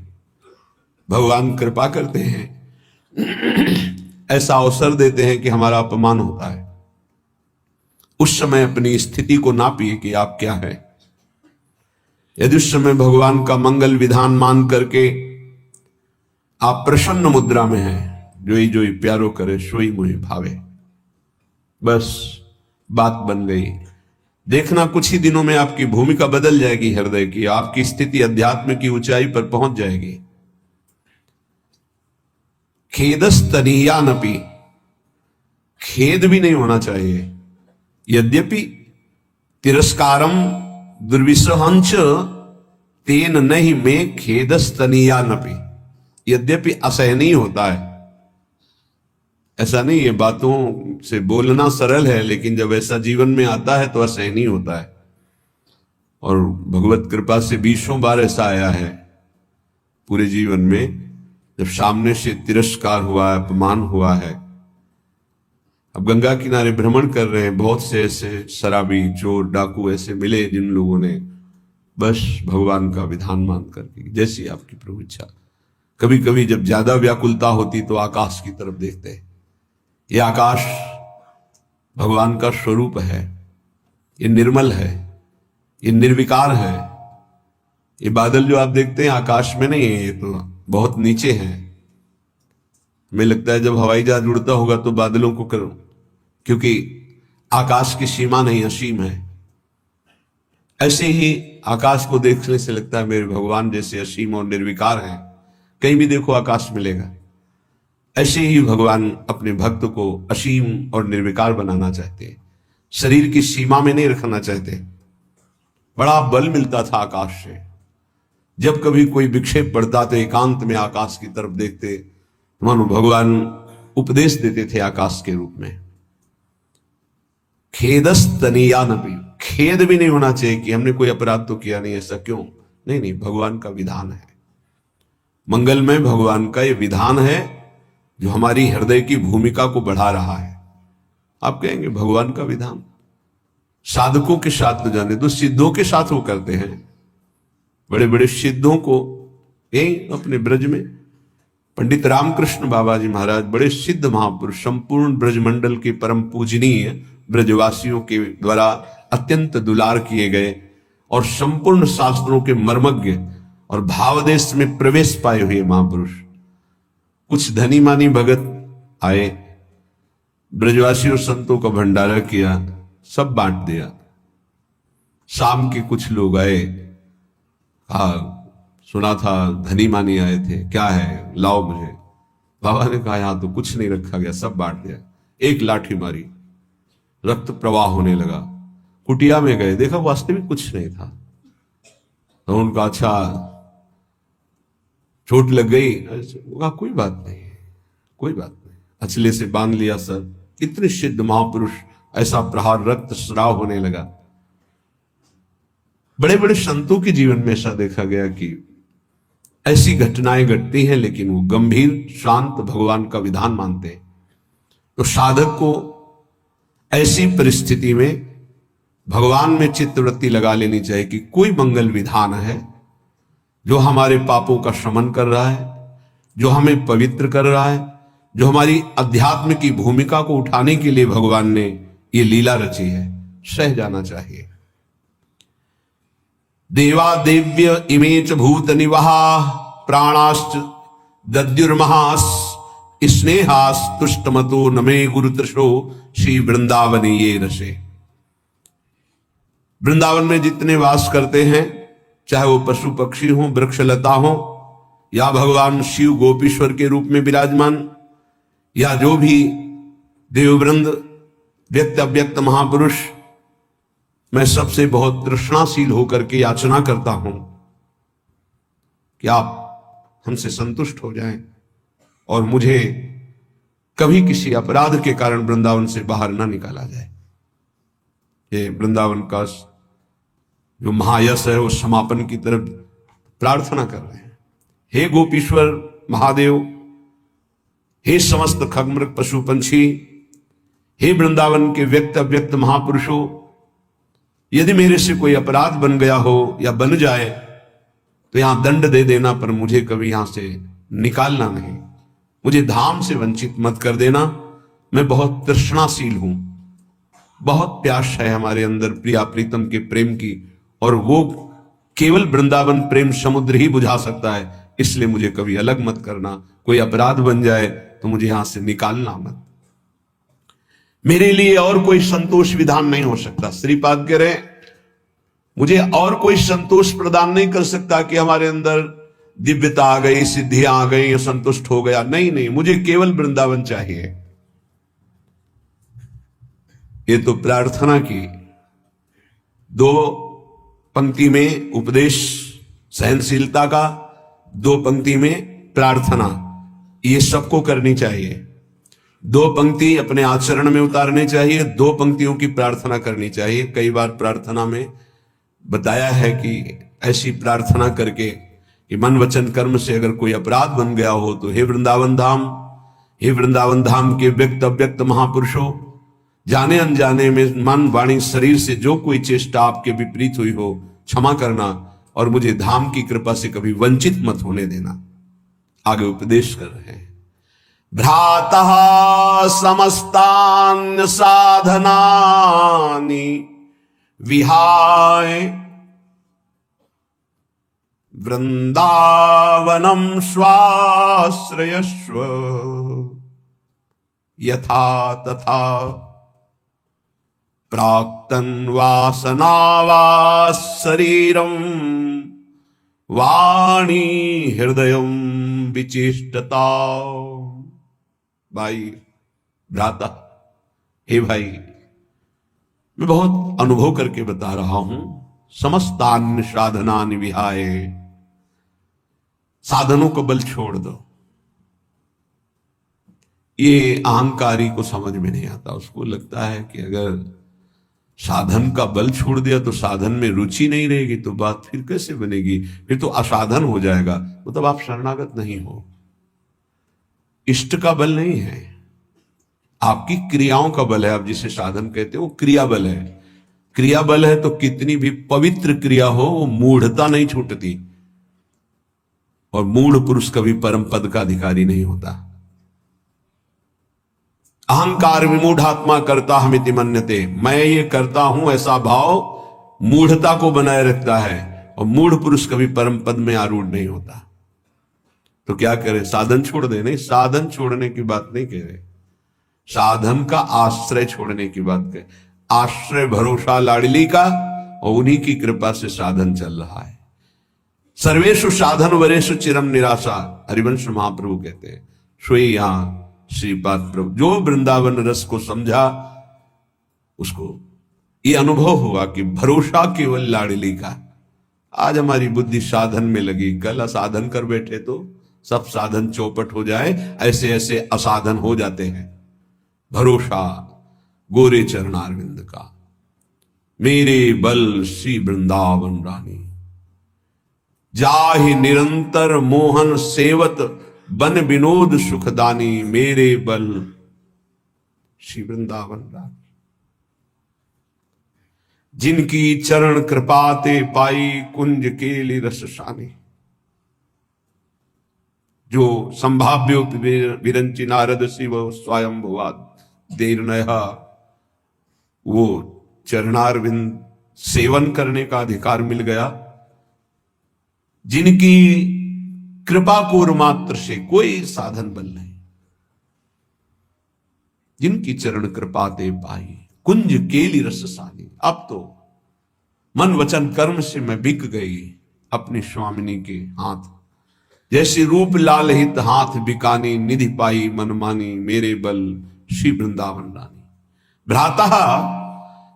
भगवान कृपा करते हैं, ऐसा अवसर देते हैं कि हमारा अपमान होता है। उस समय अपनी स्थिति को नापिए कि आप क्या है। यदि उस समय भगवान का मंगल विधान मान करके आप प्रसन्न मुद्रा में हैं, जोई जोई प्यारो करे सोई मुहि भावे, बस बात बन गई। देखना कुछ ही दिनों में आपकी भूमिका बदल जाएगी हृदय की, आपकी स्थिति अध्यात्म की ऊंचाई पर पहुंच जाएगी। खेदस्तनीयानपि, खेद भी नहीं होना चाहिए। यद्यपि तिरस्कारम दुर्विसहंच तेन नहीं में खेदस्तनीयानपि, यद्यपि असहनीय होता है। ऐसा नहीं है, बातों से बोलना सरल है, लेकिन जब ऐसा जीवन में आता है तो असहनीय होता है। और भगवत कृपा से 20 बार ऐसा आया है पूरे जीवन में, जब सामने से तिरस्कार हुआ, अपमान हुआ है। अब गंगा किनारे भ्रमण कर रहे हैं, बहुत से ऐसे शराबी, चोर, डाकू ऐसे मिले जिन लोगों ने बस भगवान का विधान मान करके, जैसी आपकी प्रभु इच्छा। कभी कभी जब ज्यादा व्याकुलता होती तो आकाश की तरफ देखते हैं। ये आकाश भगवान का स्वरूप है, ये निर्मल है, ये निर्विकार है। ये बादल जो आप देखते हैं आकाश में नहीं है, ये तो बहुत नीचे है। हमें लगता है जब हवाई जहाज उड़ता होगा तो बादलों को करो, क्योंकि आकाश की सीमा नहीं, असीम है। ऐसे ही आकाश को देखने से लगता है मेरे भगवान जैसे असीम और निर्विकार हैं, कहीं भी देखो आकाश मिलेगा। ऐसे ही भगवान अपने भक्त को असीम और निर्विकार बनाना चाहते हैं, शरीर की सीमा में नहीं रखना चाहते। बड़ा बल मिलता था आकाश से, जब कभी कोई विक्षेप पड़ता तो एकांत में आकाश की तरफ देखते, मानो भगवान उपदेश देते थे आकाश के रूप में। खेदस्तनीया नपी, खेद भी नहीं होना चाहिए कि हमने कोई अपराध तो किया नहीं, ऐसा क्यों? नहीं नहीं, भगवान का विधान है, मंगलमय भगवान का ये विधान है जो हमारी हृदय की भूमिका को बढ़ा रहा है। आप कहेंगे भगवान का विधान, साधकों के साथ तो जाने दो, सिद्धों के साथ वो करते हैं। बड़े बड़े सिद्धों को यही अपने ब्रज में पंडित रामकृष्ण बाबा जी महाराज, बड़े सिद्ध महापुरुष, संपूर्ण ब्रजमंडल के परम पूजनीय, ब्रजवासियों के द्वारा अत्यंत दुलार किए गए और संपूर्ण शास्त्रों के मर्मज्ञ और भावदेश में प्रवेश पाए हुए महापुरुष। कुछ धनी मानी भगत आए, ब्रजवासियों संतों का भंडारा किया, सब बांट दिया। शाम के कुछ लोग आए, सुना था धनी मानी आए थे, क्या है लाओ मुझे। बाबा ने कहा यहां तो कुछ नहीं रखा गया, सब बांट दिया। एक लाठी मारी, रक्त प्रवाह होने लगा। कुटिया में गए, देखा वास्तविक कुछ नहीं था। तो उनका अच्छा चोट लग गई, कोई बात नहीं, कोई बात नहीं, अचले से बांध लिया सर। इतने सिद्ध महापुरुष, ऐसा प्रहार, रक्त स्राव होने लगा। बड़े बड़े संतों के जीवन में ऐसा देखा गया कि ऐसी घटनाएं घटती हैं, लेकिन वो गंभीर शांत भगवान का विधान मानते हैं। तो साधक को ऐसी परिस्थिति में भगवान में चित्तवृत्ति लगा लेनी चाहिए कि कोई मंगल विधान है जो हमारे पापों का शमन कर रहा है, जो हमें पवित्र कर रहा है, जो हमारी अध्यात्म की भूमिका को उठाने के लिए भगवान ने ये लीला रची है, सह जाना चाहिए। देवा देव्य इमेच भूत निवाहा प्राणाश्च दद्युर्महास स्नेहास तुष्टमतो नमे गुरुतृषो श्री वृंदावन ये रसे। वृंदावन में जितने वास करते हैं, चाहे वो पशु पक्षी हो, वृक्षलता हो, या भगवान शिव गोपीश्वर के रूप में विराजमान, या जो भी देववृंद, व्यक्त अव्यक्त महापुरुष, मैं सबसे बहुत तृष्णाशील होकर के याचना करता हूं कि आप हमसे संतुष्ट हो जाएं और मुझे कभी किसी अपराध के कारण वृंदावन से बाहर ना निकाला जाए। ये वृंदावन का जो महायश है वो समापन की तरफ प्रार्थना कर रहे हैं। हे गोपीश्वर महादेव, हे समस्त खगमृग पशु पंछी, हे वृंदावन के व्यक्त अव्यक्त महापुरुषों, यदि मेरे से कोई अपराध बन गया हो या बन जाए तो यहां दंड दे देना, पर मुझे कभी यहां से निकालना नहीं, मुझे धाम से वंचित मत कर देना। मैं बहुत तृष्णाशील हूं, बहुत प्यास है हमारे अंदर प्रिया प्रीतम के प्रेम की, और वो केवल वृंदावन प्रेम समुद्र ही बुझा सकता है, इसलिए मुझे कभी अलग मत करना। कोई अपराध बन जाए तो मुझे यहां से निकालना मत। मेरे लिए और कोई संतोष विधान नहीं हो सकता। श्रीपाद कह रहे मुझे और कोई संतोष प्रदान नहीं कर सकता कि हमारे अंदर दिव्यता आ गई, सिद्धियां आ गई, संतुष्ट हो गया। नहीं नहीं, मुझे केवल वृंदावन चाहिए। ये तो प्रार्थना की। 2 पंक्ति में उपदेश सहनशीलता का, 2 पंक्ति में प्रार्थना, ये सबको करनी चाहिए। 2 पंक्ति अपने आचरण में उतारने चाहिए, 2 पंक्तियों की प्रार्थना करनी चाहिए। कई बार प्रार्थना में बताया है कि ऐसी प्रार्थना करके कि मन वचन कर्म से अगर कोई अपराध बन गया हो तो हे वृंदावन धाम, हे वृंदावन धाम के व्यक्त अव्यक्त महापुरुषों, जाने अनजाने में मन वाणी शरीर से जो कोई चेष्टा आपके विपरीत हुई हो क्षमा करना, और मुझे धाम की कृपा से कभी वंचित मत होने देना। आगे उपदेश कर रहे हैं। भ्रातः समस्तान्य साधनानि विहाय वृंदावनम स्वाश्रयस्व यथा तथा प्राक्तन वासनावास शरीरम वाणी हृदयम विचेष्टता। भाई भ्राता, हे भाई, मैं बहुत अनुभव करके बता रहा हूं। समस्तान्य साधनानि विहाय, साधनों का बल छोड़ दो। ये अहंकारी को समझ में नहीं आता, उसको लगता है कि अगर साधन का बल छोड़ दिया तो साधन में रुचि नहीं रहेगी तो बात फिर कैसे बनेगी, फिर तो असाधन हो जाएगा, मतलब आप शरणागत नहीं हो। इष्ट का बल नहीं है, आपकी क्रियाओं का बल है। आप जिसे साधन कहते हो वो क्रिया बल है। क्रिया बल है तो कितनी भी पवित्र क्रिया हो वो मूढ़ता नहीं छूटती, और मूढ़ पुरुष कभी परम पद का अधिकारी नहीं होता। अहंकार विमूढ़ात्मा करता हमिति मन्यते, मैं ये करता हूं ऐसा भाव मूढ़ता को बनाए रखता है, और मूढ़ पुरुष कभी परम पद में आरूढ़ नहीं होता। तो क्या करे, साधन छोड़ दे? नहीं, साधन छोड़ने की बात नहीं कह रहे, साधन का आश्रय छोड़ने की बात कह। आश्रय भरोसा लाडली का, और उन्हीं की कृपा से साधन चल रहा है। सर्वेषु साधन वरेषु चिरम निराशा, हरिवंश महाप्रभु कहते हैं। सोई यहां श्रीपाद प्रभु जो वृंदावन रस को समझा, उसको ये अनुभव हुआ कि भरोसा केवल लाडली का। आज हमारी बुद्धि साधन में लगी, कल असाधन कर बैठे तो सब साधन चौपट हो जाए, ऐसे ऐसे असाधन हो जाते हैं। भरोसा गोरे चरणारविंद का, मेरे बल श्री वृंदावन रानी, जाहि निरंतर मोहन सेवत बन विनोद सुखदानी, मेरे बल श्री वृंदावन रानी। जिनकी चरण कृपाते पाई कुंज केली रससानी, जो संभाव्यो विरंची नारद शिव स्वयं भुवाद देर नया, वो चरणारविंद सेवन करने का अधिकार मिल गया। जिनकी कृपा को मात्र से कोई साधन बल नहीं, जिनकी चरण कृपा ते पाई कुंज केली रससानी। अब तो मन वचन कर्म से मैं बिक गई अपनी स्वामिनी के हाथ, जैसे रूप लाल हित हाथ बिकानी, निधि पाई मनमानी, मेरे बल श्री वृंदावन रानी। भ्राता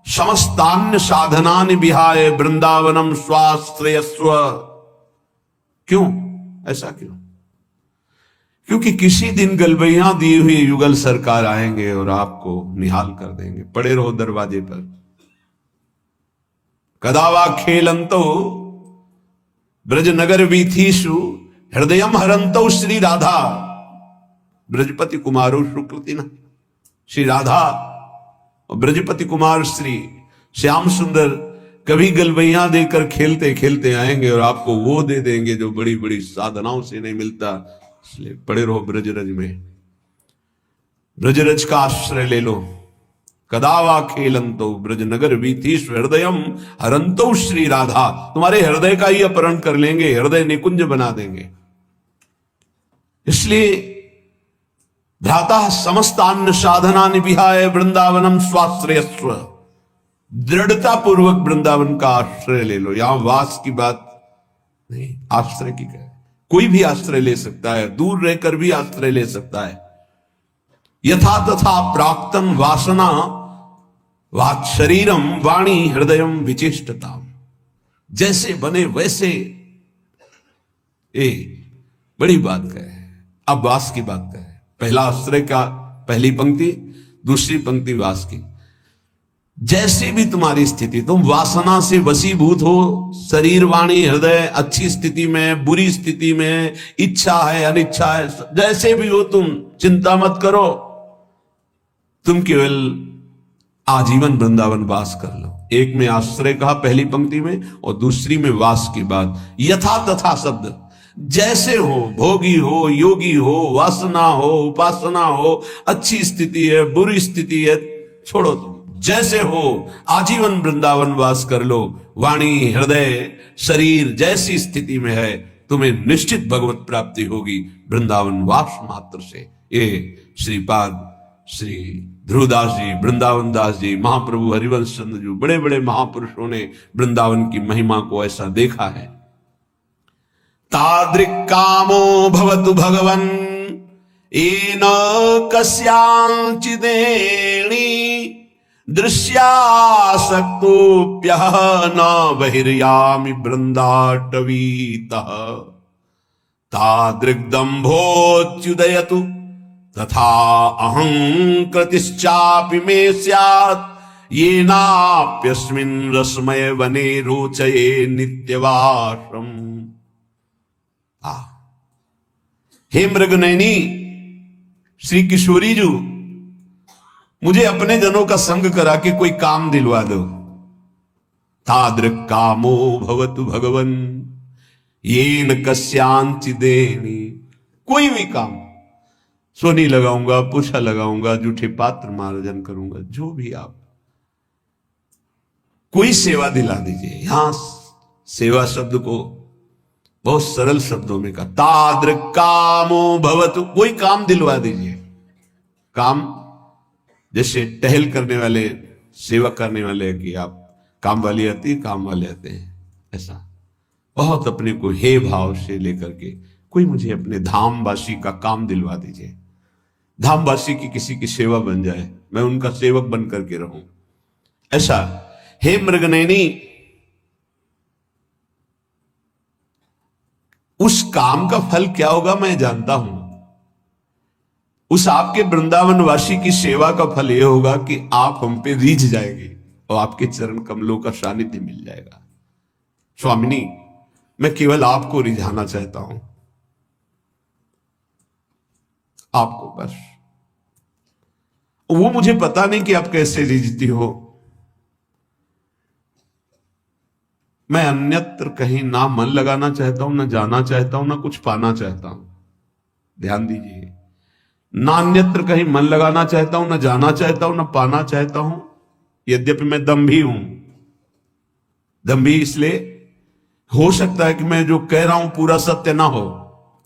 समस्तान्य साधनानि विहाय वृंदावनम स्वाश्रयस्व। क्यों ऐसा क्यों? क्योंकि किसी दिन गलबैया दिए हुए युगल सरकार आएंगे और आपको निहाल कर देंगे। पड़े रहो दरवाजे पर। कदावा खेलंतो ब्रजनगर वीथीषु हृदयम हरंतो श्री राधा। ब्रजपति कुमारो शुक्लति न, श्री राधा और ब्रजपति कुमार श्री श्याम सुंदर कभी गलबैया देकर खेलते खेलते आएंगे और आपको वो दे देंगे जो बड़ी बड़ी साधनाओं से नहीं मिलता। इसलिए पड़े रहो ब्रजरज में, ब्रजरज का आश्रय ले लो। कदावा खेलंतो ब्रजनगर वीथीष हृदयम हरंतो श्री राधा। तुम्हारे हृदय का ही अपहरण कर लेंगे, हृदय निकुंज बना देंगे। इसलिए भ्राता समस्तान्य साधनानि विहाय वृंदावनम स्वाश्रयस्व। दृढ़ता पूर्वक वृंदावन का आश्रय ले लो। यहां वास की बात नहीं, आश्रय की कहे। कोई भी आश्रय ले सकता है, दूर रहकर भी आश्रय ले सकता है। यथा तथा प्राक्तन वासना वात शरीरम वाणी हृदयम विचिष्टता। जैसे बने वैसे। बड़ी बात कहे। अब वास की बात कहे। पहला आश्रय का पहली पंक्ति, दूसरी पंक्ति वास की। जैसे भी तुम्हारी स्थिति, तुम वासना से वशीभूत हो, शरीर वाणी हृदय अच्छी स्थिति में बुरी स्थिति में, इच्छा है अनिच्छा है, जैसे भी हो तुम चिंता मत करो। तुम केवल आजीवन वृंदावन वास कर लो। एक में आश्रय कहा पहली पंक्ति में, और दूसरी में वास की बात। यथा तथा शब्द, जैसे हो, भोगी हो, योगी हो, वासना हो, उपासना हो, अच्छी स्थिति है बुरी स्थिति है, छोड़ो तुम। जैसे हो आजीवन वृंदावन वास कर लो। वाणी हृदय शरीर जैसी स्थिति में है, तुम्हें निश्चित भगवत प्राप्ति होगी वृंदावन वास मात्र से। ये श्रीपाद श्री ध्रुवदास जी, वृंदावन दास जी, महाप्रभु हरिवंश चंद्र जी, बड़े बड़े महापुरुषों ने वृंदावन की महिमा को ऐसा देखा है। तादृक् कामो भवतु भगवन् येन कस्यांचिदेणी दृश्यासक्तोऽप्यः न बहिर्यामि वृन्दाटवीतः। तादृग्दम्भोच्युदयतु तथा अहंकृतिश्चापि मे स्यात् येनाप्यस्मिन् रसमय वने रोचये नित्यवासम्। हे मृगनयनी श्री किशोरी जी, मुझे अपने जनों का संग करा के कोई काम दिलवा दो। तादृक् कामो भवतु भगवन् येन कस्यांचिदेनि। कोई भी काम, सोनी लगाऊंगा, पूछा लगाऊंगा, जूठे पात्र मार्जन करूंगा, जो भी आप कोई सेवा दिला दीजिए। यहां सेवा शब्द को बहुत सरल शब्दों में कहा, तादृक् कामो भवतु, कोई काम दिलवा दीजिए। काम जैसे टहल करने वाले, सेवा करने वाले कि आप काम वाली आती है, काम वाले आते हैं, ऐसा बहुत अपने को हे भाव से लेकर के कोई मुझे अपने धामवासी का काम दिलवा दीजिए। धामवासी की किसी की सेवा बन जाए, मैं उनका सेवक बन करके रहूं, ऐसा। हे मृगनयनी, उस काम का फल क्या होगा मैं जानता हूं। उस आपके वृंदावनवासी की सेवा का फल यह होगा कि आप हम पे रीझ जाएंगे और आपके चरण कमलों का सानिध्य मिल जाएगा। स्वामिनी, मैं केवल आपको रिझाना चाहता हूं, आपको बस। वो मुझे पता नहीं कि आप कैसे रिझती हो। मैं अन्यत्र कहीं ना मन लगाना चाहता हूं, ना जाना चाहता हूं, ना कुछ पाना चाहता हूं। ध्यान दीजिए, ना अन्यत्र कहीं मन लगाना चाहता हूं, ना जाना चाहता हूं, ना पाना चाहता हूं। यद्यपि मैं दम्भी हूं। दम्भी इसलिए हो सकता है कि मैं जो कह रहा हूं पूरा सत्य ना हो,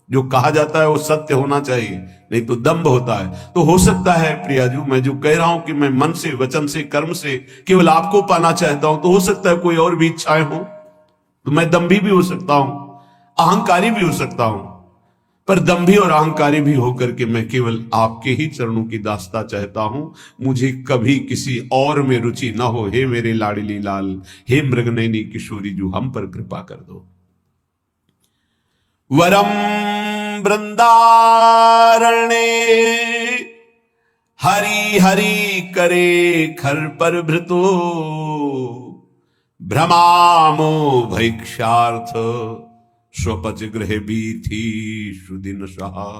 जो कहा जाता है वो सत्य होना चाहिए, नहीं तो दंभ होता है। तो हो सकता है प्रियाजू, मैं जो कह रहा हूं कि मैं मन से, वचन से, कर्म से केवल आपको पाना चाहता हूं, तो हो सकता है कोई और भी इच्छाएं हो, तो मैं दम्भी भी हो सकता हूं, अहंकारी भी हो सकता हूं। पर दम्भी और अहंकारी भी होकर के मैं केवल आपके ही चरणों की दास्ता चाहता हूं। मुझे कभी किसी और में रुचि ना हो। हे मेरे लाडली लाल, हे मृगनयनी किशोरी जू, हम पर कृपा कर दो। वरम वृंदारण्ये हरि हरि करे खर पर भृतो भ्रमामो भैक्षार्थ स्वपच गृह बीथी सुदिन सहा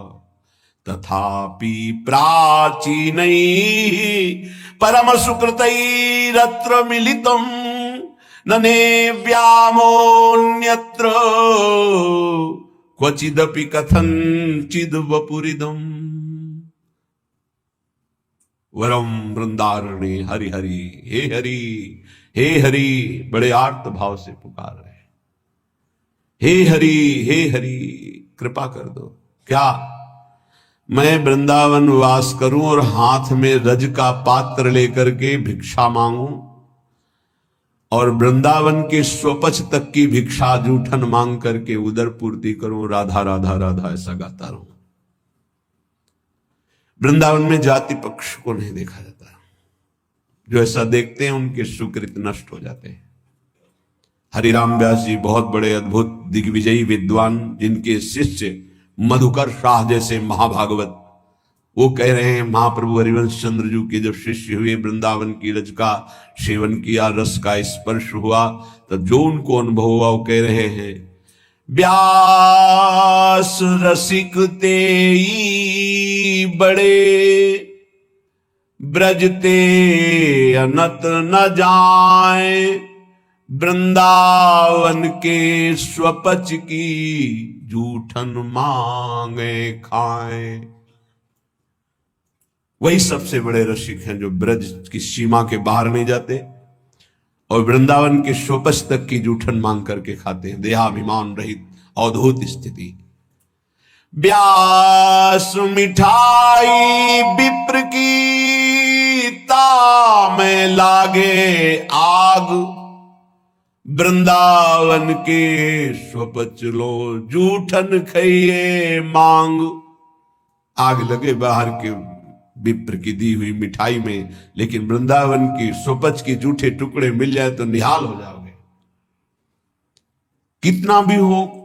तथापि प्राचीन परम सुकृतैरत्र मिलितम् नने व्यामोऽन्यत्र क्वचिदपि कथंचिद् वपुरिदम्। वरम वृंदारण्ये हरि हरि, हे हरि, हे हरि, बड़े आर्त भाव से पुकार रहे, हे हरि, हे हरि, कृपा कर दो। क्या मैं वृंदावन वास करूं और हाथ में रज का पात्र लेकर के भिक्षा मांगूं और वृंदावन के स्वपच तक की भिक्षा जूठन मांग करके उदर पूर्ति करूं, राधा राधा राधा ऐसा गाता रहूं। वृंदावन में जाति पक्ष को नहीं देखा जाता। जो ऐसा देखते हैं उनके सुकृत नष्ट हो जाते हैं। हरिराम व्यास जी बहुत बड़े अद्भुत दिग्विजयी विद्वान, जिनके शिष्य मधुकर शाह जैसे महाभागवत, वो कह रहे हैं महाप्रभु हरिवंश चंद्र जी के जब शिष्य हुए, वृंदावन की रज का सेवन किया, रस का स्पर्श हुआ, तब जो उनको अनुभव हुआ वो कह रहे हैं, व्यास रसिक तेई बड़े ब्रजते अनत न जाए वृंदावन के स्वपच की जूठन मांगे खाए। वही सबसे बड़े रसिक हैं जो ब्रज की सीमा के बाहर नहीं जाते और वृंदावन के स्वपच तक की जूठन मांग करके खाते हैं। देहाभिमान रहित अवधूत स्थिति। व्यास मिठाई विप्र की तामे लागे आग वृंदावन के स्वपच लो जूठन खइए मांग। आग लगे बाहर के विप्र की दी हुई मिठाई में, लेकिन वृंदावन की स्वपच की जूठे टुकड़े मिल जाए तो निहाल हो जाओगे। कितना भी हो,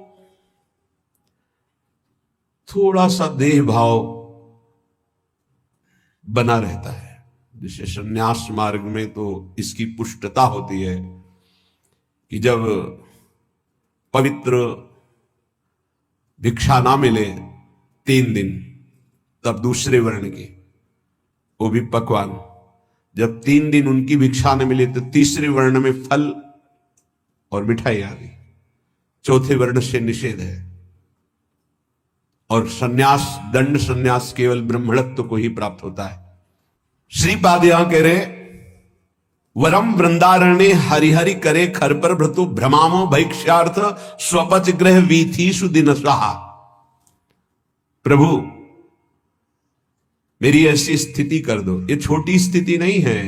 थोड़ा सा देह भाव बना रहता है। जैसे संन्यास मार्ग में तो इसकी पुष्टता होती है कि जब पवित्र भिक्षा ना मिले 3 दिन, तब दूसरे वर्ण की, वो भी पकवान, जब 3 दिन उनकी भिक्षा न मिले तो तीसरे वर्ण में फल और मिठाई आ गई। चौथे वर्ण से निषेध है। और सन्यास, दंड सन्यास केवल ब्रह्मणत्व को ही प्राप्त होता है। श्रीपाद यहां कह रहे, वरम वृंदारण्य हरिहरि करे खर पर भ्रतु भ्रमामो भैक्ष्यार्थ स्वपच ग्रह वीथीषु दिन सहा। प्रभु मेरी ऐसी स्थिति कर दो। ये छोटी स्थिति नहीं है,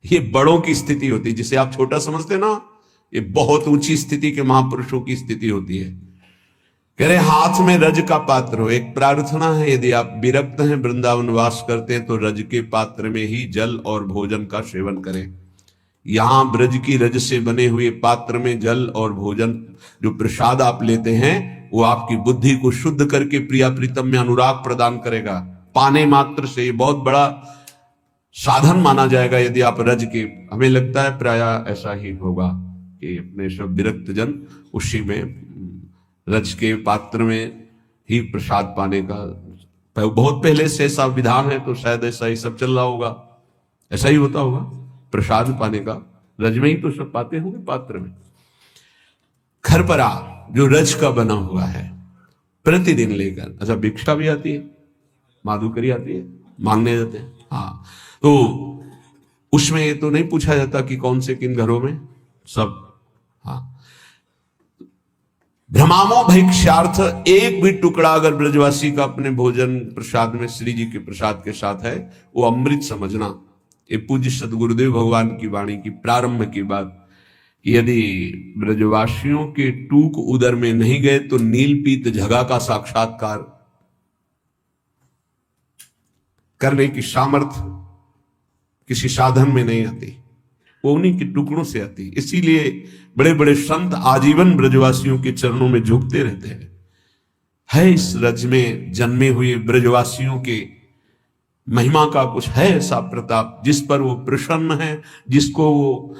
ये बड़ों की स्थिति होती है। जिसे आप छोटा समझते ना, ये बहुत ऊंची स्थिति के महापुरुषों की स्थिति होती है। कह रहे हाथ में रज का पात्र हो। एक प्रार्थना है, यदि आप विरक्त हैं, वृंदावन वास करते हैं, तो रज के पात्र में ही जल और भोजन का सेवन करें। यहां ब्रज की रज से बने हुए पात्र में जल और भोजन, जो प्रसाद आप लेते हैं, वो आपकी बुद्धि को शुद्ध करके प्रिया प्रीतम में अनुराग प्रदान करेगा। पाने मात्र से ये बहुत बड़ा साधन माना जाएगा। यदि आप रज के, हमें लगता है प्राय ऐसा ही होगा कि अपने सब विरक्त जन उसी में रज के पात्र में ही प्रसाद पाने का, बहुत पहले से ऐसा विधान है, तो शायद ऐसा ही सब चल रहा होगा, ऐसा ही होता होगा। प्रसाद पाने का रज में ही तो सब पाते होंगे, पात्र में। खरपरा जो रज का बना हुआ है, प्रतिदिन लेकर। अच्छा, भिक्षा भी आती है, माधुकरी आती है, मांगने जाते हैं। हाँ, तो उसमें ये तो नहीं पूछा जाता कि कौन से किन घरों में, सब। हाँ, भ्रमामो भैक्ष्यार्थ, एक भी टुकड़ा अगर ब्रजवासी का अपने भोजन प्रसाद में श्री जी के प्रसाद के साथ है, वो अमृत समझना। ये पूज्य सदगुरुदेव भगवान की वाणी की प्रारंभ की बात, यदि ब्रजवासियों के टूक उदर में नहीं गए तो नीलपीत झगा का साक्षात्कार करने की सामर्थ्य किसी साधन में नहीं आती, वो उन्हीं के टुकड़ों से आती। इसीलिए बड़े बड़े संत आजीवन ब्रजवासियों के चरणों में झुकते रहते हैं। है इस रज में जन्मे हुए ब्रजवासियों के महिमा का कुछ है ऐसा प्रताप, जिस पर वो प्रसन्न है, जिसको वो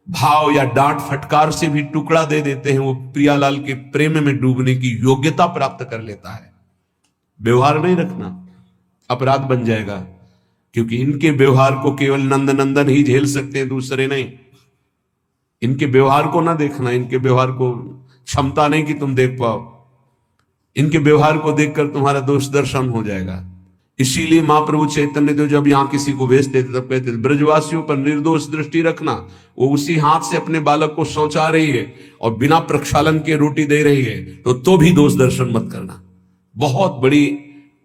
भाव या डांट फटकार से भी टुकड़ा दे देते हैं, वो प्रियालाल के प्रेम में डूबने की योग्यता प्राप्त कर लेता है। व्यवहार नहीं रखना, अपराध बन जाएगा, क्योंकि इनके व्यवहार को केवल नंद नंदन ही झेल सकते हैं, दूसरे नहीं। इनके व्यवहार को ना देखना, इनके व्यवहार को क्षमता नहीं कि तुम देख पाओ। इनके व्यवहार को देखकर तुम्हारा दोष दर्शन हो जाएगा। इसीलिए महाप्रभु चैतन्य देव जब यहां किसी को भेज देते तब कहते ब्रजवासियों पर निर्दोष दृष्टि रखना। वो उसी हाथ से अपने बालक को शौचा रही है और बिना प्रक्षालन के रोटी दे रही है, तो भी दोष दर्शन मत करना। बहुत बड़ी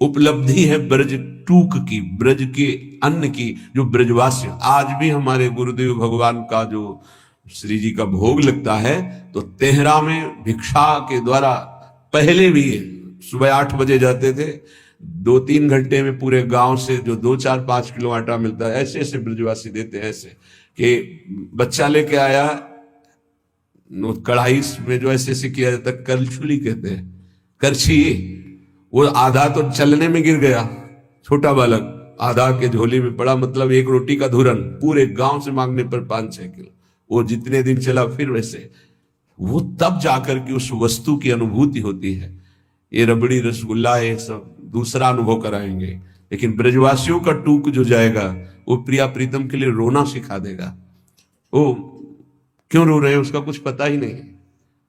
उपलब्धि है ब्रज टूक की, ब्रज के अन्न की, जो ब्रजवासी। आज भी हमारे गुरुदेव भगवान का जो श्री जी का भोग लगता है, तो तेहरा में भिक्षा के द्वारा, पहले भी सुबह 8 बजे जाते थे, 2-3 घंटे में पूरे गांव से जो 2-4-5 किलो आटा मिलता है, ऐसे ऐसे ब्रजवासी देते हैं। ऐसे कि बच्चा लेके आया, कढ़ाई में जो ऐसे ऐसे किया जाता है, करछुली कहते हैं, करछी, वो आधा तो चलने में गिर गया, छोटा बालक आधा के झोली में पड़ा, मतलब 1 रोटी का धुरन पूरे गांव से मांगने पर 5-6 किलो। वो जितने दिन चला फिर वैसे, वो तब जाकर के उस वस्तु की अनुभूति होती है। ये रबड़ी रसगुल्ला ये सब दूसरा अनुभव कराएंगे, लेकिन ब्रजवासियों का टूक जो जाएगा, वो प्रिया प्रीतम के लिए रोना सिखा देगा। वो क्यों रो रहे हैं उसका कुछ पता ही नहीं,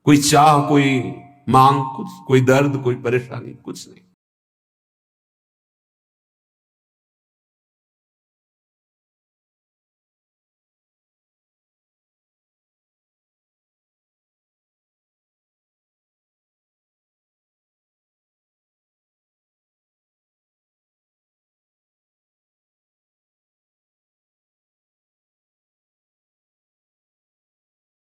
कोई चाह, कोई मांग, कुछ, कोई दर्द, कोई परेशानी, कुछ नहीं।